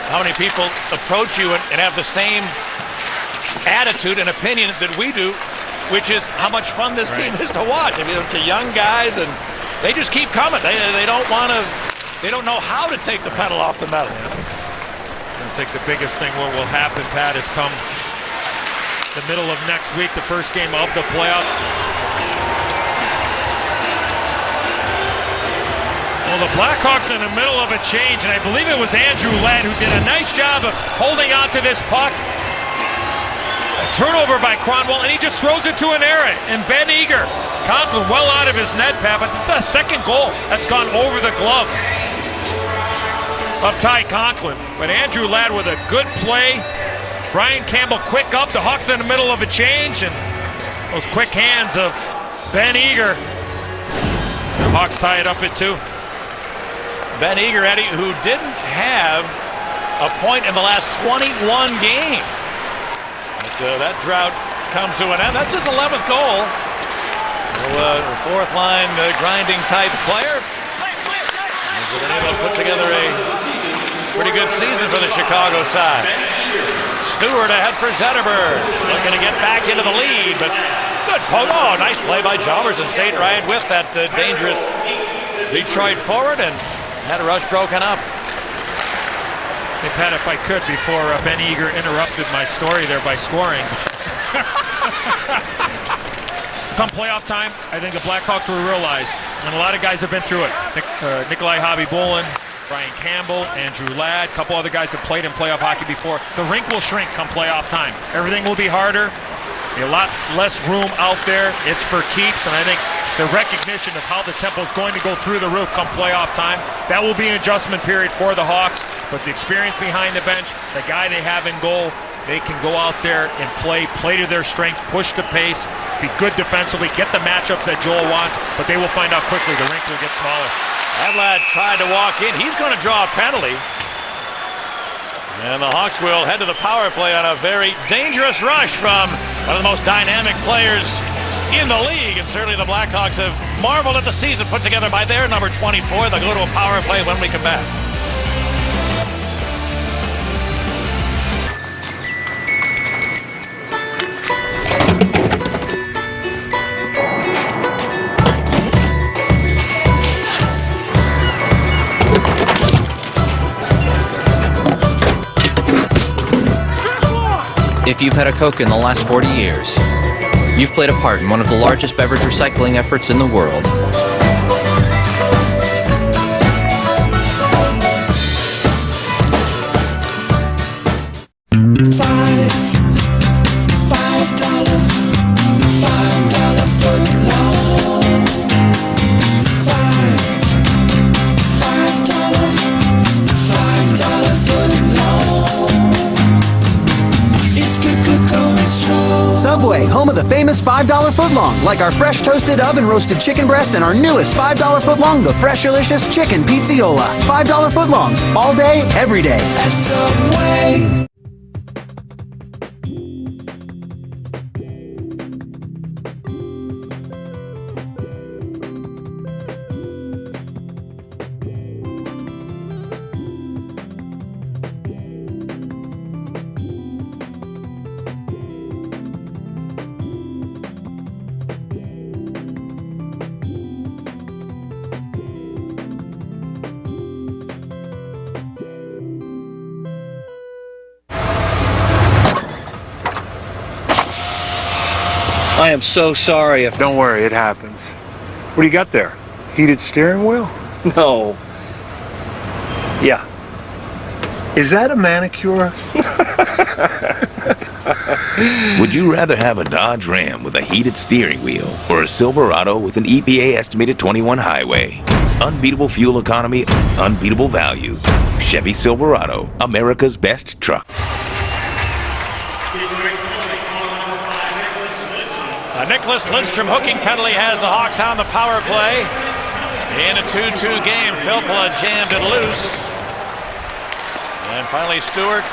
[SPEAKER 1] how many people approach you and have the same attitude and opinion that we do, which is how much fun this team is to watch. I mean, it's young guys, and they just keep coming. They don't want to, they don't know how to take the pedal off the metal.
[SPEAKER 2] I think the biggest thing what will happen, Pat, is come the middle of next week, the first game of the playoff. Well, the Blackhawks in the middle of a change, and I believe it was Andrew Ladd who did a nice job of holding on to this puck. A turnover by Cronwall, and he just throws it to an error. And Ben Eager, Conklin well out of his net, Pat, but this is a second goal that's gone over the glove of Ty Conklin. But Andrew Ladd with a good play. Brian Campbell quick up. The Hawks in the middle of a change, and those quick hands of Ben Eager. The Hawks tie it up at 2.
[SPEAKER 1] Ben Eager, Eddie, who didn't have a point in the last 21 games. But, that drought comes to an end. That's his 11th goal. Fourth line grinding type player. He's been able to put together a pretty good season for the Chicago side. Stewart ahead for Zetterberg. Looking to get back into the lead, but good poke. Oh, nice play by Chalmers, and stayed right with that dangerous Detroit forward, and had a rush broken up.
[SPEAKER 2] Hey, Pat, if I could, before Ben Eager interrupted my story there by scoring. Come playoff time, I think the Blackhawks will realize, and a lot of guys have been through it. Nikolai Hobby-Bolin, Brian Campbell, Andrew Ladd, a couple other guys have played in playoff hockey before. The rink will shrink come playoff time. Everything will be harder, a lot less room out there. It's for keeps, and I think the recognition of how the tempo is going to go through the roof come playoff time, that will be an adjustment period for the Hawks. But the experience behind the bench, the guy they have in goal, they can go out there and play to their strengths, push the pace, be good defensively, get the matchups that Joel wants, but they will find out quickly the rink will get smaller.
[SPEAKER 1] Adlad tried to walk in. He's going to draw a penalty. And the Hawks will head to the power play on a very dangerous rush from one of the most dynamic players in the league. And certainly the Blackhawks have marveled at the season put together by their number 24. They'll go to a power play when we come back.
[SPEAKER 7] If you've had a Coke in the last 40 years, you've played a part in one of the largest beverage recycling efforts in the world.
[SPEAKER 9] $5 foot long. $5 foot long. It's good going strong.
[SPEAKER 19] Subway, home of the famous $5 footlong, like our fresh toasted oven roasted chicken breast and our newest $5 footlong, the fresh delicious chicken pizziola. $5 footlongs, all day, every day.
[SPEAKER 9] At Subway.
[SPEAKER 6] I am so sorry if...
[SPEAKER 16] Don't worry, it happens. What do you got there? Heated steering wheel?
[SPEAKER 6] No. Yeah.
[SPEAKER 16] Is that a manicure?
[SPEAKER 22] Would you rather have a Dodge Ram with a heated steering wheel or a Silverado with an EPA estimated 21 highway? Unbeatable fuel economy, unbeatable value. Chevy Silverado, America's best truck.
[SPEAKER 1] Nicholas Lindstrom hooking penalty has the Hawks on the power play. In a 2-2 game, Filppula jammed it loose. And finally Stewart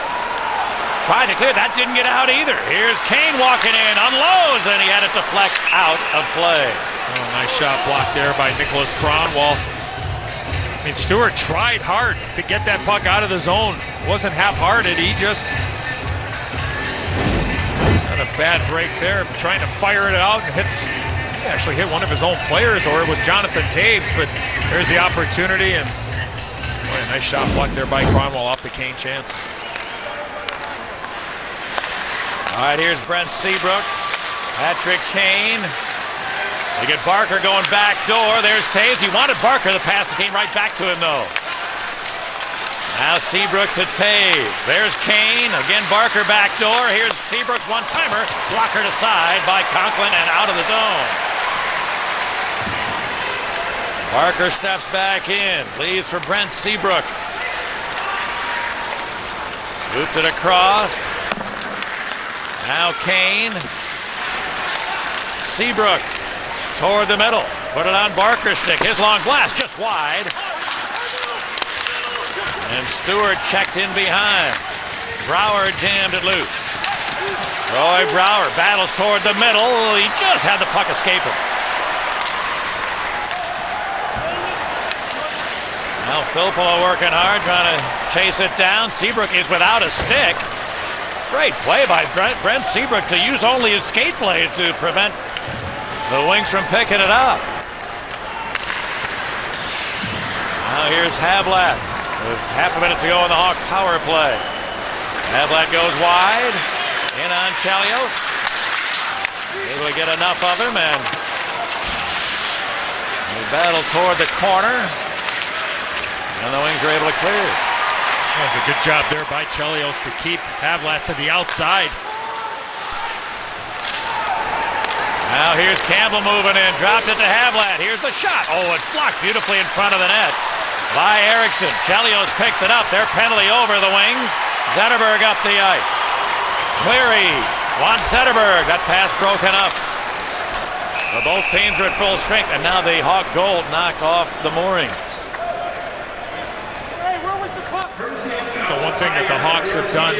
[SPEAKER 1] tried to clear. That didn't get out either. Here's Kane walking in, unloads, and he had it deflect out of play.
[SPEAKER 2] Oh, nice shot blocked there by Nicholas Kronwall. I mean, Stewart tried hard to get that puck out of the zone. Wasn't half-hearted. He just had a bad break there, trying to fire it out and he actually hit one of his own players, or it was Jonathan Taves, but there's the opportunity, and boy, a nice shot blocked there by Kronwall off the Kane chance.
[SPEAKER 1] All right, here's Brent Seabrook, Patrick Kane. They get Barker going back door. There's Taves. He wanted Barker. The pass came right back to him, though. Now Seabrook to Taves. There's Kane. Again, Barker back door. Here's Seabrook's one-timer. Blockered aside by Conklin and out of the zone. Barker steps back in. Leaves for Brent Seabrook. Scooped it across. Now Kane. Seabrook toward the middle. Put it on Barker's stick. His long blast just wide. And Stewart checked in behind. Brouwer jammed it loose. Roy Brouwer battles toward the middle. He just had the puck escape him. Now Filppula working hard, trying to chase it down. Seabrook is without a stick. Great play by Brent Seabrook to use only his skate blade to prevent the Wings from picking it up. Now here's Havlat with half a minute to go in the Hawk power play. Havlat goes wide. In on Chelios. Able to get enough of him, and he battled toward the corner. And the Wings are able to clear.
[SPEAKER 2] That was a good job there by Chelios to keep Havlat to the outside.
[SPEAKER 1] Now here's Campbell moving in. Dropped it to Havlat. Here's the shot. Oh, it's blocked beautifully in front of the net by Eriksson. Chelios picked it up. Their penalty over the Wings. Zetterberg up the ice. Cleary wants Zetterberg. That pass broken up. But both teams are at full strength, and now the Hawk goal knocked off the moorings.
[SPEAKER 2] The one thing that the Hawks have done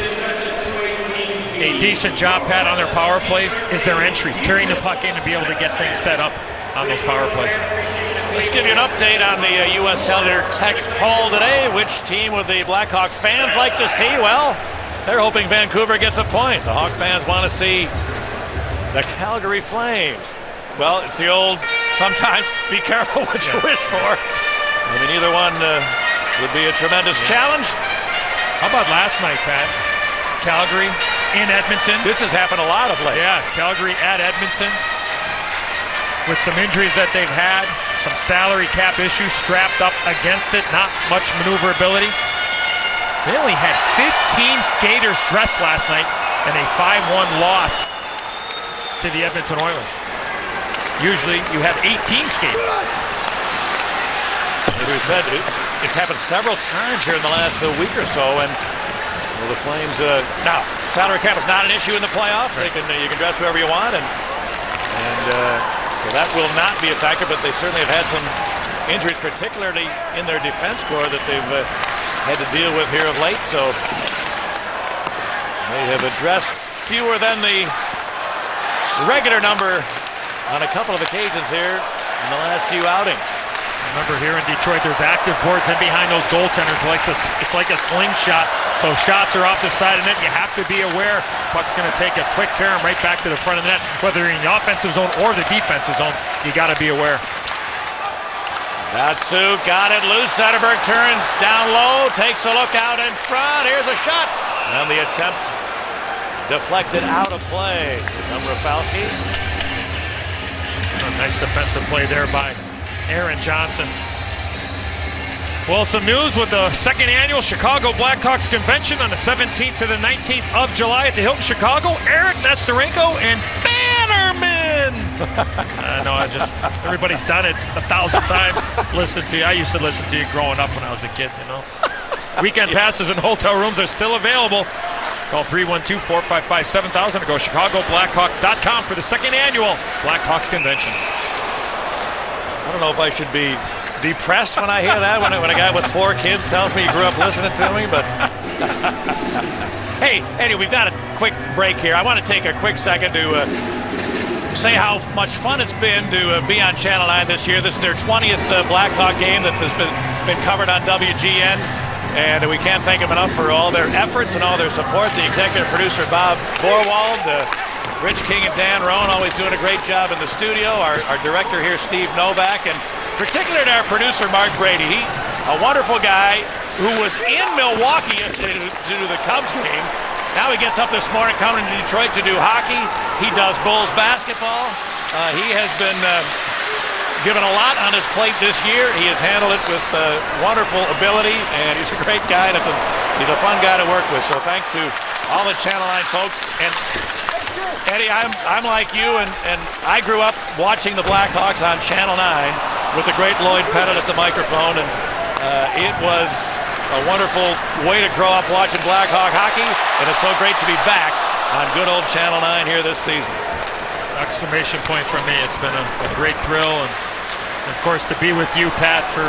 [SPEAKER 2] a decent job, Pat, on their power plays is their entries, carrying the puck in to be able to get things set up on those power plays.
[SPEAKER 1] Let's give you an update on the U.S. Cellular text poll today. Which team would the Blackhawk fans like to see? Well, they're hoping Vancouver gets a point. The Hawk fans want to see the Calgary Flames. Well, it's the old, sometimes be careful what you wish for. I mean, either one would be a tremendous challenge.
[SPEAKER 2] How about last night, Pat? Calgary in Edmonton.
[SPEAKER 1] This has happened a lot of late.
[SPEAKER 2] Yeah, Calgary at Edmonton with some injuries that they've had, some salary cap issues strapped up against it, not much maneuverability. They only had 15 skaters dressed last night and a 5-1 loss to the Edmonton Oilers. Usually you have 18 skaters.
[SPEAKER 1] As we said, it's happened several times here in the last week or so, and well, the Flames. Now, salary cap is not an issue in the playoffs. Right. You can dress whoever you want, and so that will not be a factor. But they certainly have had some injuries, particularly in their defense corps, that they've had to deal with here of late. So they have addressed fewer than the regular number on a couple of occasions here in the last few outings.
[SPEAKER 2] Remember, here in Detroit, there's active boards in behind those goaltenders. It's like a slingshot. So shots are off the side of the net. You have to be aware. Puck's going to take a quick turn right back to the front of the net. Whether you're in the offensive zone or the defensive zone, you got to be aware.
[SPEAKER 1] Datsuk got it loose. Zetterberg turns down low, takes a look out in front. Here's a shot. And the attempt deflected out of play from Rafalski.
[SPEAKER 2] Nice defensive play there by Aaron Johnson. Well, some news with the second annual Chicago Blackhawks convention on the 17th to the 19th of July at the Hilton Chicago. Eric Nesterenko and Bannerman. Everybody's done it 1,000 times. Listen to you. I used to listen to you growing up when I was a kid, you know. Weekend passes and hotel rooms are still available. Call 312-455-7000 or go ChicagoBlackhawks.com for the second annual Blackhawks convention.
[SPEAKER 1] I don't know if I should be depressed when I hear that, when a guy with 4 kids tells me he grew up listening to me, but hey, anyway, we've got a quick break here. I want to take a quick second to say how much fun it's been to be on Channel 9 this year. This is their 20th Blackhawk game that has been covered on WGN, and we can't thank them enough for all their efforts and all their support. The executive producer, Bob Borwald, Rich King and Dan Rohn always doing a great job in the studio. Our director here, Steve Novak, and particularly our producer, Mark Brady. He, a wonderful guy who was in Milwaukee yesterday to do the Cubs game. Now he gets up this morning coming to Detroit to do hockey. He does Bulls basketball. He has been given a lot on his plate this year. He has handled it with wonderful ability, and he's a great guy. And he's a fun guy to work with. So thanks to all the Channel 9 folks. And Eddie, I'm like you, and I grew up watching the Blackhawks on Channel 9 with the great Lloyd Pettit at the microphone, and it was a wonderful way to grow up watching Blackhawk hockey, and it's so great to be back on good old Channel 9 here this season.
[SPEAKER 2] Exclamation point from me. It's been a great thrill, and of course to be with you, Pat, for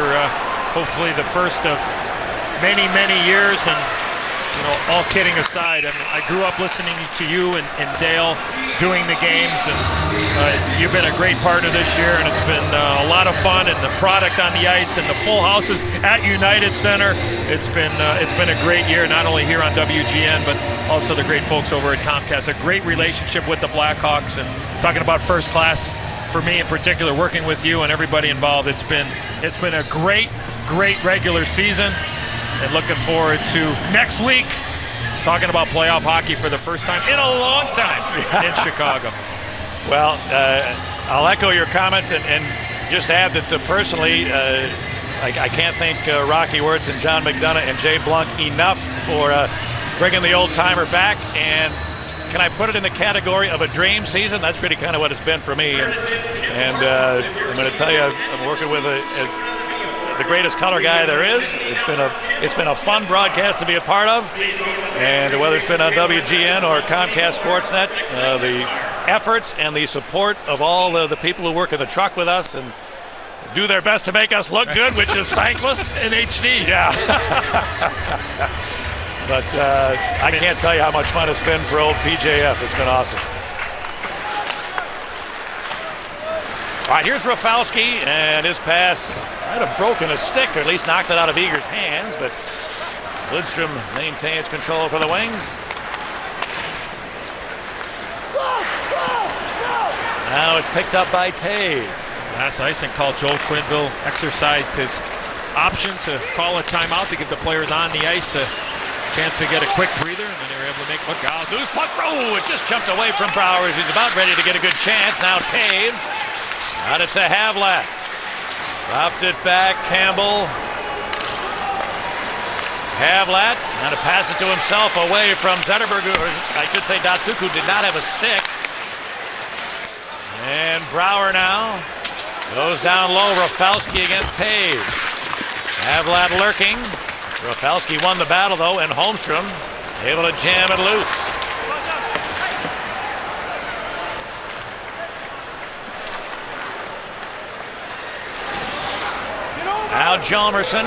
[SPEAKER 2] hopefully the first of many, many years. And you know, all kidding aside, I mean, I grew up listening to you and Dale doing the games, and you've been a great partner this year, and it's been a lot of fun, and the product on the ice and the full houses at United Center. It's been a great year, not only here on WGN, but also the great folks over at Comcast. A great relationship with the Blackhawks, and talking about first class for me in particular, working with you and everybody involved. It's been a great regular season. And looking forward to next week talking about playoff hockey for the first time in a long time in Chicago.
[SPEAKER 1] Well, I'll echo your comments and just add that personally, I can't thank Rocky Wirtz and John McDonough and Jay Blunk enough for bringing the old-timer back. And can I put it in the category of a dream season? That's really kind of what it's been for me. And I'm going to tell you, I'm working with the greatest color guy there is. It's been a fun broadcast to be a part of, and whether it's been on WGN or Comcast Sportsnet, the efforts and the support of all the people who work in the truck with us and do their best to make us look good, which is thankless.
[SPEAKER 2] In HD.
[SPEAKER 1] Yeah. But I can't tell you how much fun it's been for old PJF. It's been awesome. All right, here's Rafalski, and his pass might have broken a stick, or at least knocked it out of Eager's hands, but Lidstrom maintains control for the Wings. Now it's picked up by Taves.
[SPEAKER 2] Last icing call, Joel Quinville exercised his option to call a timeout to give the players on the ice a chance to get a quick breather, and then they were able to make look out.
[SPEAKER 1] Loose puck. Oh, it just jumped away from Browers. He's about ready to get a good chance. Now Taves got it to Havlat. Dropped it back, Campbell. Havlat, and to pass it to himself away from Zetterberg, or I should say Datsuk, who did not have a stick. And Brouwer now goes down low. Rafalski against Taves. Havlat lurking. Rafalski won the battle, though, and Holmstrom able to jam it loose. Now Hjalmarsson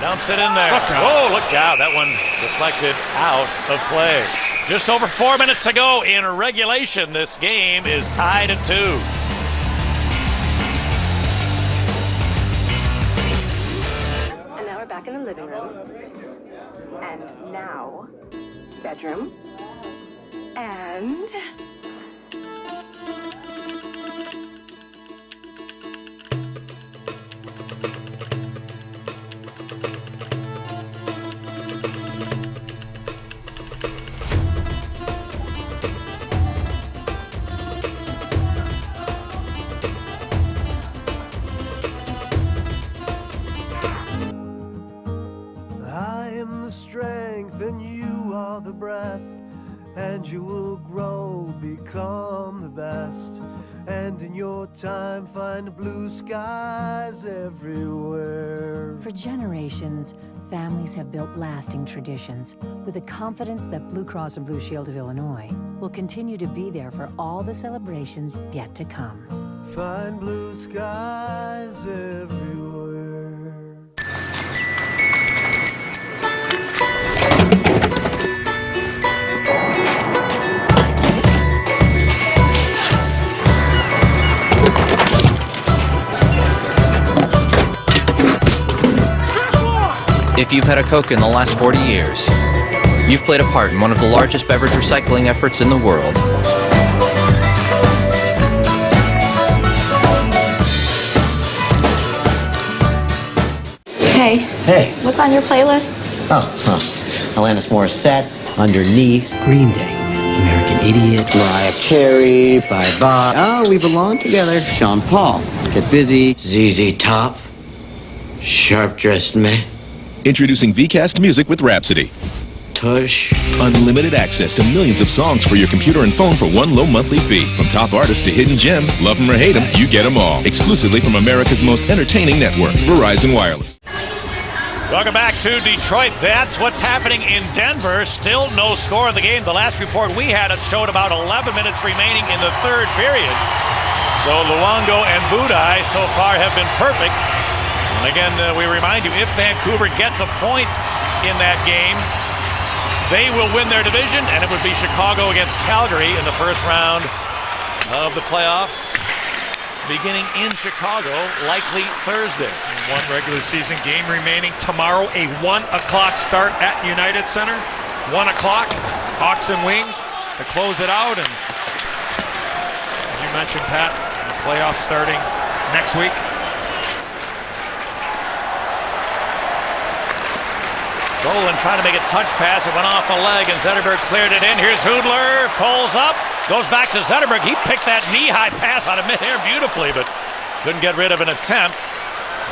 [SPEAKER 1] dumps it in there. Look out. That one deflected out of play. Just over 4 minutes to go in regulation. This game is tied at 2.
[SPEAKER 8] And now we're back in the living room. And now, bedroom. And...
[SPEAKER 9] you will grow, become the best, and in your time find blue skies everywhere.
[SPEAKER 10] For generations, families have built lasting traditions with the confidence that Blue Cross and Blue Shield of Illinois will continue to be there for all the celebrations yet to come.
[SPEAKER 9] Find blue skies everywhere.
[SPEAKER 7] If you've had a Coke in the last 40 years, you've played a part in one of the largest beverage recycling efforts in the world.
[SPEAKER 5] Hey.
[SPEAKER 17] Hey.
[SPEAKER 5] What's on your playlist?
[SPEAKER 17] Alanis Morissette, Underneath, Green Day, American Idiot, Mariah Carey, Bye Bye. Oh, we belong together. Sean Paul, Get Busy, ZZ Top, Sharp Dressed Man.
[SPEAKER 21] Introducing VCast Music with Rhapsody.
[SPEAKER 17] Tush.
[SPEAKER 21] Unlimited access to millions of songs for your computer and phone for one low monthly fee. From top artists to hidden gems, love them or hate them, you get them all. Exclusively from America's most entertaining network, Verizon Wireless.
[SPEAKER 1] Welcome back to Detroit. That's what's happening in Denver. Still no score in the game. The last report we had, it showed about 11 minutes remaining in the third period. So Luongo and Budai so far have been perfect. And again, we remind you, if Vancouver gets a point in that game, they will win their division, and it would be Chicago against Calgary in the first round of the playoffs, beginning in Chicago, likely Thursday.
[SPEAKER 2] One regular season game remaining tomorrow, a 1 o'clock start at United Center. 1 o'clock, Hawks and Wings to close it out. And as you mentioned, Pat, the playoffs starting next week.
[SPEAKER 1] Dolan trying to make a touch pass. It went off a leg, and Zetterberg cleared it in. Here's Hoodler, pulls up, goes back to Zetterberg. He picked that knee-high pass out of midair beautifully, but couldn't get rid of an attempt.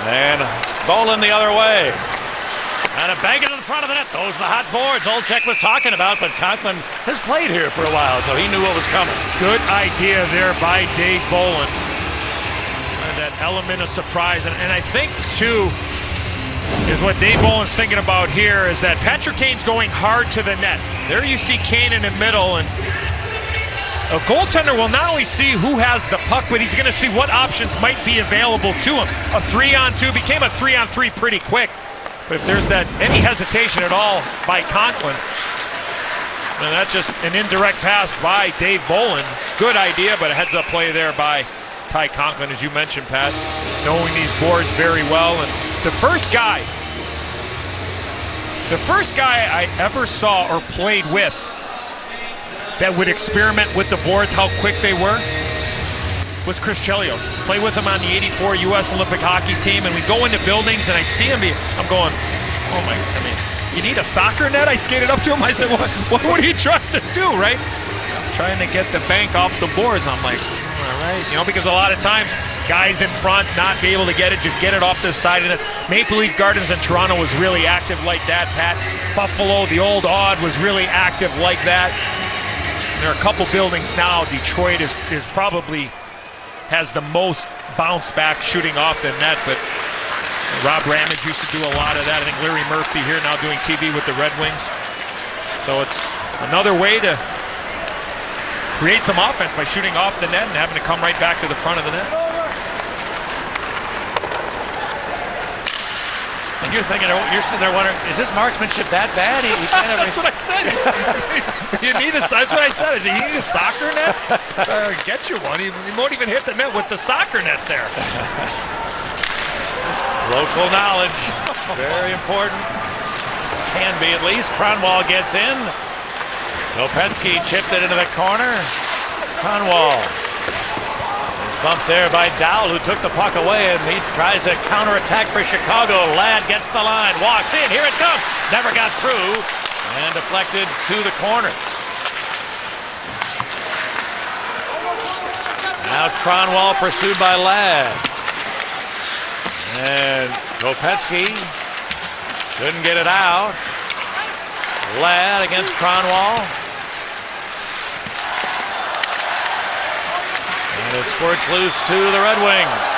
[SPEAKER 1] And Dolan the other way. And a bang it in the front of the net. Those are the hot boards Olczyk was talking about, but Conklin has played here for a while, so he knew what was coming.
[SPEAKER 2] Good idea there by Dave Bolin. And that element of surprise. And I think, too, is what Dave Bolin's thinking about here is that Patrick Kane's going hard to the net. There you see Kane in the middle, and a goaltender will not only see who has the puck, but he's going to see what options might be available to him. A 3-on-2 became a 3-on-3 pretty quick. But if there's any hesitation at all by Conklin, then that's just an indirect pass by Dave Bolin. Good idea, but a heads-up play there by Ty Conklin, as you mentioned, Pat, knowing these boards very well. And the first guy I ever saw or played with that would experiment with the boards, how quick they were, was Chris Chelios. Play with him on the '84 U.S. Olympic Hockey Team, and we'd go into buildings, and I'd see him I'm going, oh my, I mean, you need a soccer net? I skated up to him, I said, what are you trying to do, right? I'm trying to get the bank off the boards. I'm like, all right, because a lot of times guys in front not be able to get it, just get it off the side of it. Maple Leaf Gardens in Toronto was really active like that, Pat. Buffalo, the old Odd, was really active like that. And there are a couple buildings now. Detroit is probably has the most bounce back shooting off the net, but Rob Ramage used to do a lot of that. I think Larry Murphy here now doing TV with the Red Wings. So it's another way to create some offense by shooting off the net and having to come right back to the front of the net.
[SPEAKER 1] And you're thinking, you're sitting there wondering, is this marksmanship that bad?
[SPEAKER 2] That's what I said. That's what I said. You need a soccer net? Get you one. You won't even hit the net with the soccer net there.
[SPEAKER 1] Local knowledge, very important. Can be at least. Kronwall gets in. Kopetsky chipped it into the corner. Kronwall. Bumped there by Dowell, who took the puck away, and he tries a counterattack for Chicago. Ladd gets the line, walks in, here it comes. Never got through, and deflected to the corner. Now Kronwall pursued by Ladd. And Kopetsky couldn't get it out. Ladd against Kronwall. And it squirts loose to the Red Wings.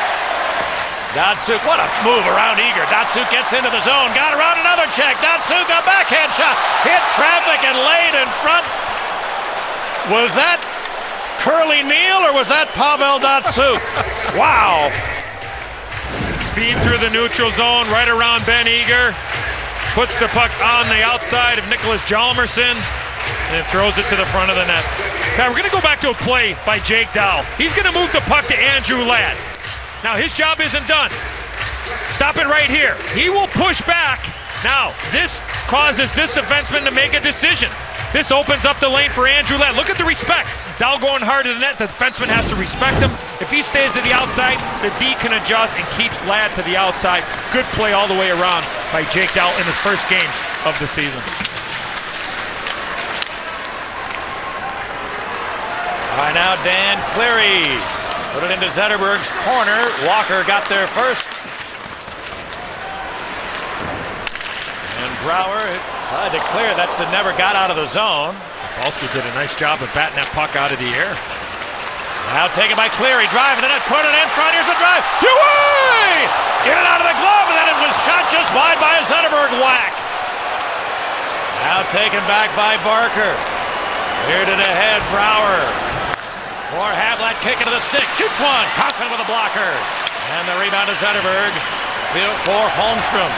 [SPEAKER 1] Datsuk, what a move around Eager. Datsuk gets into the zone, got around another check. Datsuk, a backhand shot, hit traffic and laid in front. Was that Curly Neal or was that Pavel Datsuk? Wow.
[SPEAKER 2] Speed through the neutral zone, right around Ben Eager. Puts the puck on the outside of Nicholas Hjalmarsson and throws it to the front of the net. Now we're going to go back to a play by Jake Dow. He's going to move the puck to Andrew Ladd. Now his job isn't done. Stop it right here. He will push back. Now this causes this defenseman to make a decision. This opens up the lane for Andrew Ladd. Look at the respect. Dow going hard to the net. The defenseman has to respect him. If he stays to the outside, the D can adjust and keeps Ladd to the outside. Good play all the way around by Jake Dow in his first game of the season.
[SPEAKER 1] All right, now Dan Cleary put it into Zetterberg's corner. Walker got there first. And Brouwer tried to clear that, never got out of the zone.
[SPEAKER 2] Falski did a nice job of batting that puck out of the air.
[SPEAKER 1] Now taken by Cleary, driving it, put it in front. Here's a drive. Away! In and out of the glove, and then it was shot just wide by a Zetterberg whack. Now taken back by Barker. Cleared it ahead, Brouwer. For Havlat, kick into the stick, shoots one. Conklin with a blocker. And the rebound to Zetterberg. Field for Holmstrom.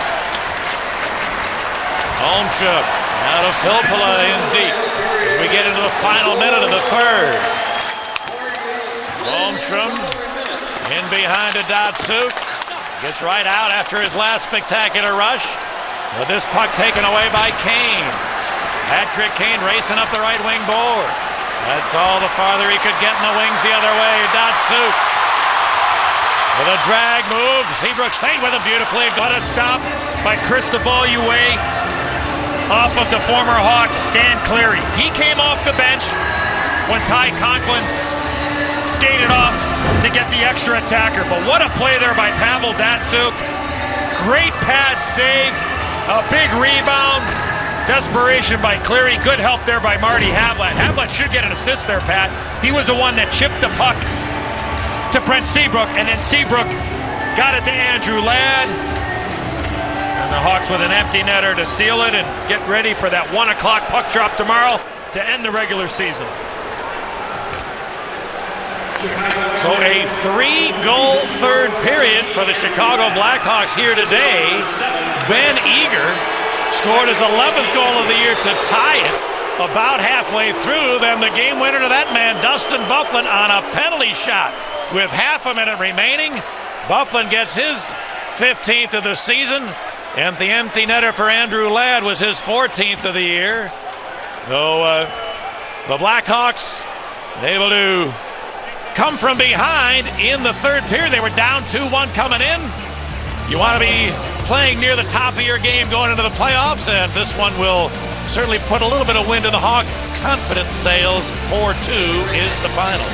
[SPEAKER 1] Holmstrom out of Filppula in deep. As we get into the final minute of the third. Holmstrom in behind to Datsuk. Gets right out after his last spectacular rush. With this puck taken away by Kane. Patrick Kane racing up the right wing board. That's all the farther he could get in the wings the other way. Datsuk with a drag move. Seabrook stayed with him beautifully.
[SPEAKER 2] Got a stop by Cristobal Uwe off of the former Hawk Dan Cleary. He came off the bench when Ty Conklin skated off to get the extra attacker. But what a play there by Pavel Datsuk. Great pad save. A big rebound. Desperation by Cleary. Good help there by Marty Havlat. Havlat should get an assist there, Pat. He was the one that chipped the puck to Brent Seabrook, and then Seabrook got it to Andrew Ladd. And the Hawks with an empty netter to seal it and get ready for that 1 o'clock puck drop tomorrow to end the regular season.
[SPEAKER 1] So a 3-goal third period for the Chicago Blackhawks here today. Ben Eager scored his 11th goal of the year to tie it. About halfway through, then the game winner to that man, Dustin Byfuglien, on a penalty shot. With half a minute remaining, Byfuglien gets his 15th of the season, and the empty netter for Andrew Ladd was his 14th of the year. So the Blackhawks able to come from behind in the third period. They were down 2-1 coming in. You want to be playing near the top of your game going into the playoffs, and this one will certainly put a little bit of wind in the Hawk confidence sails. 4-2 is the final.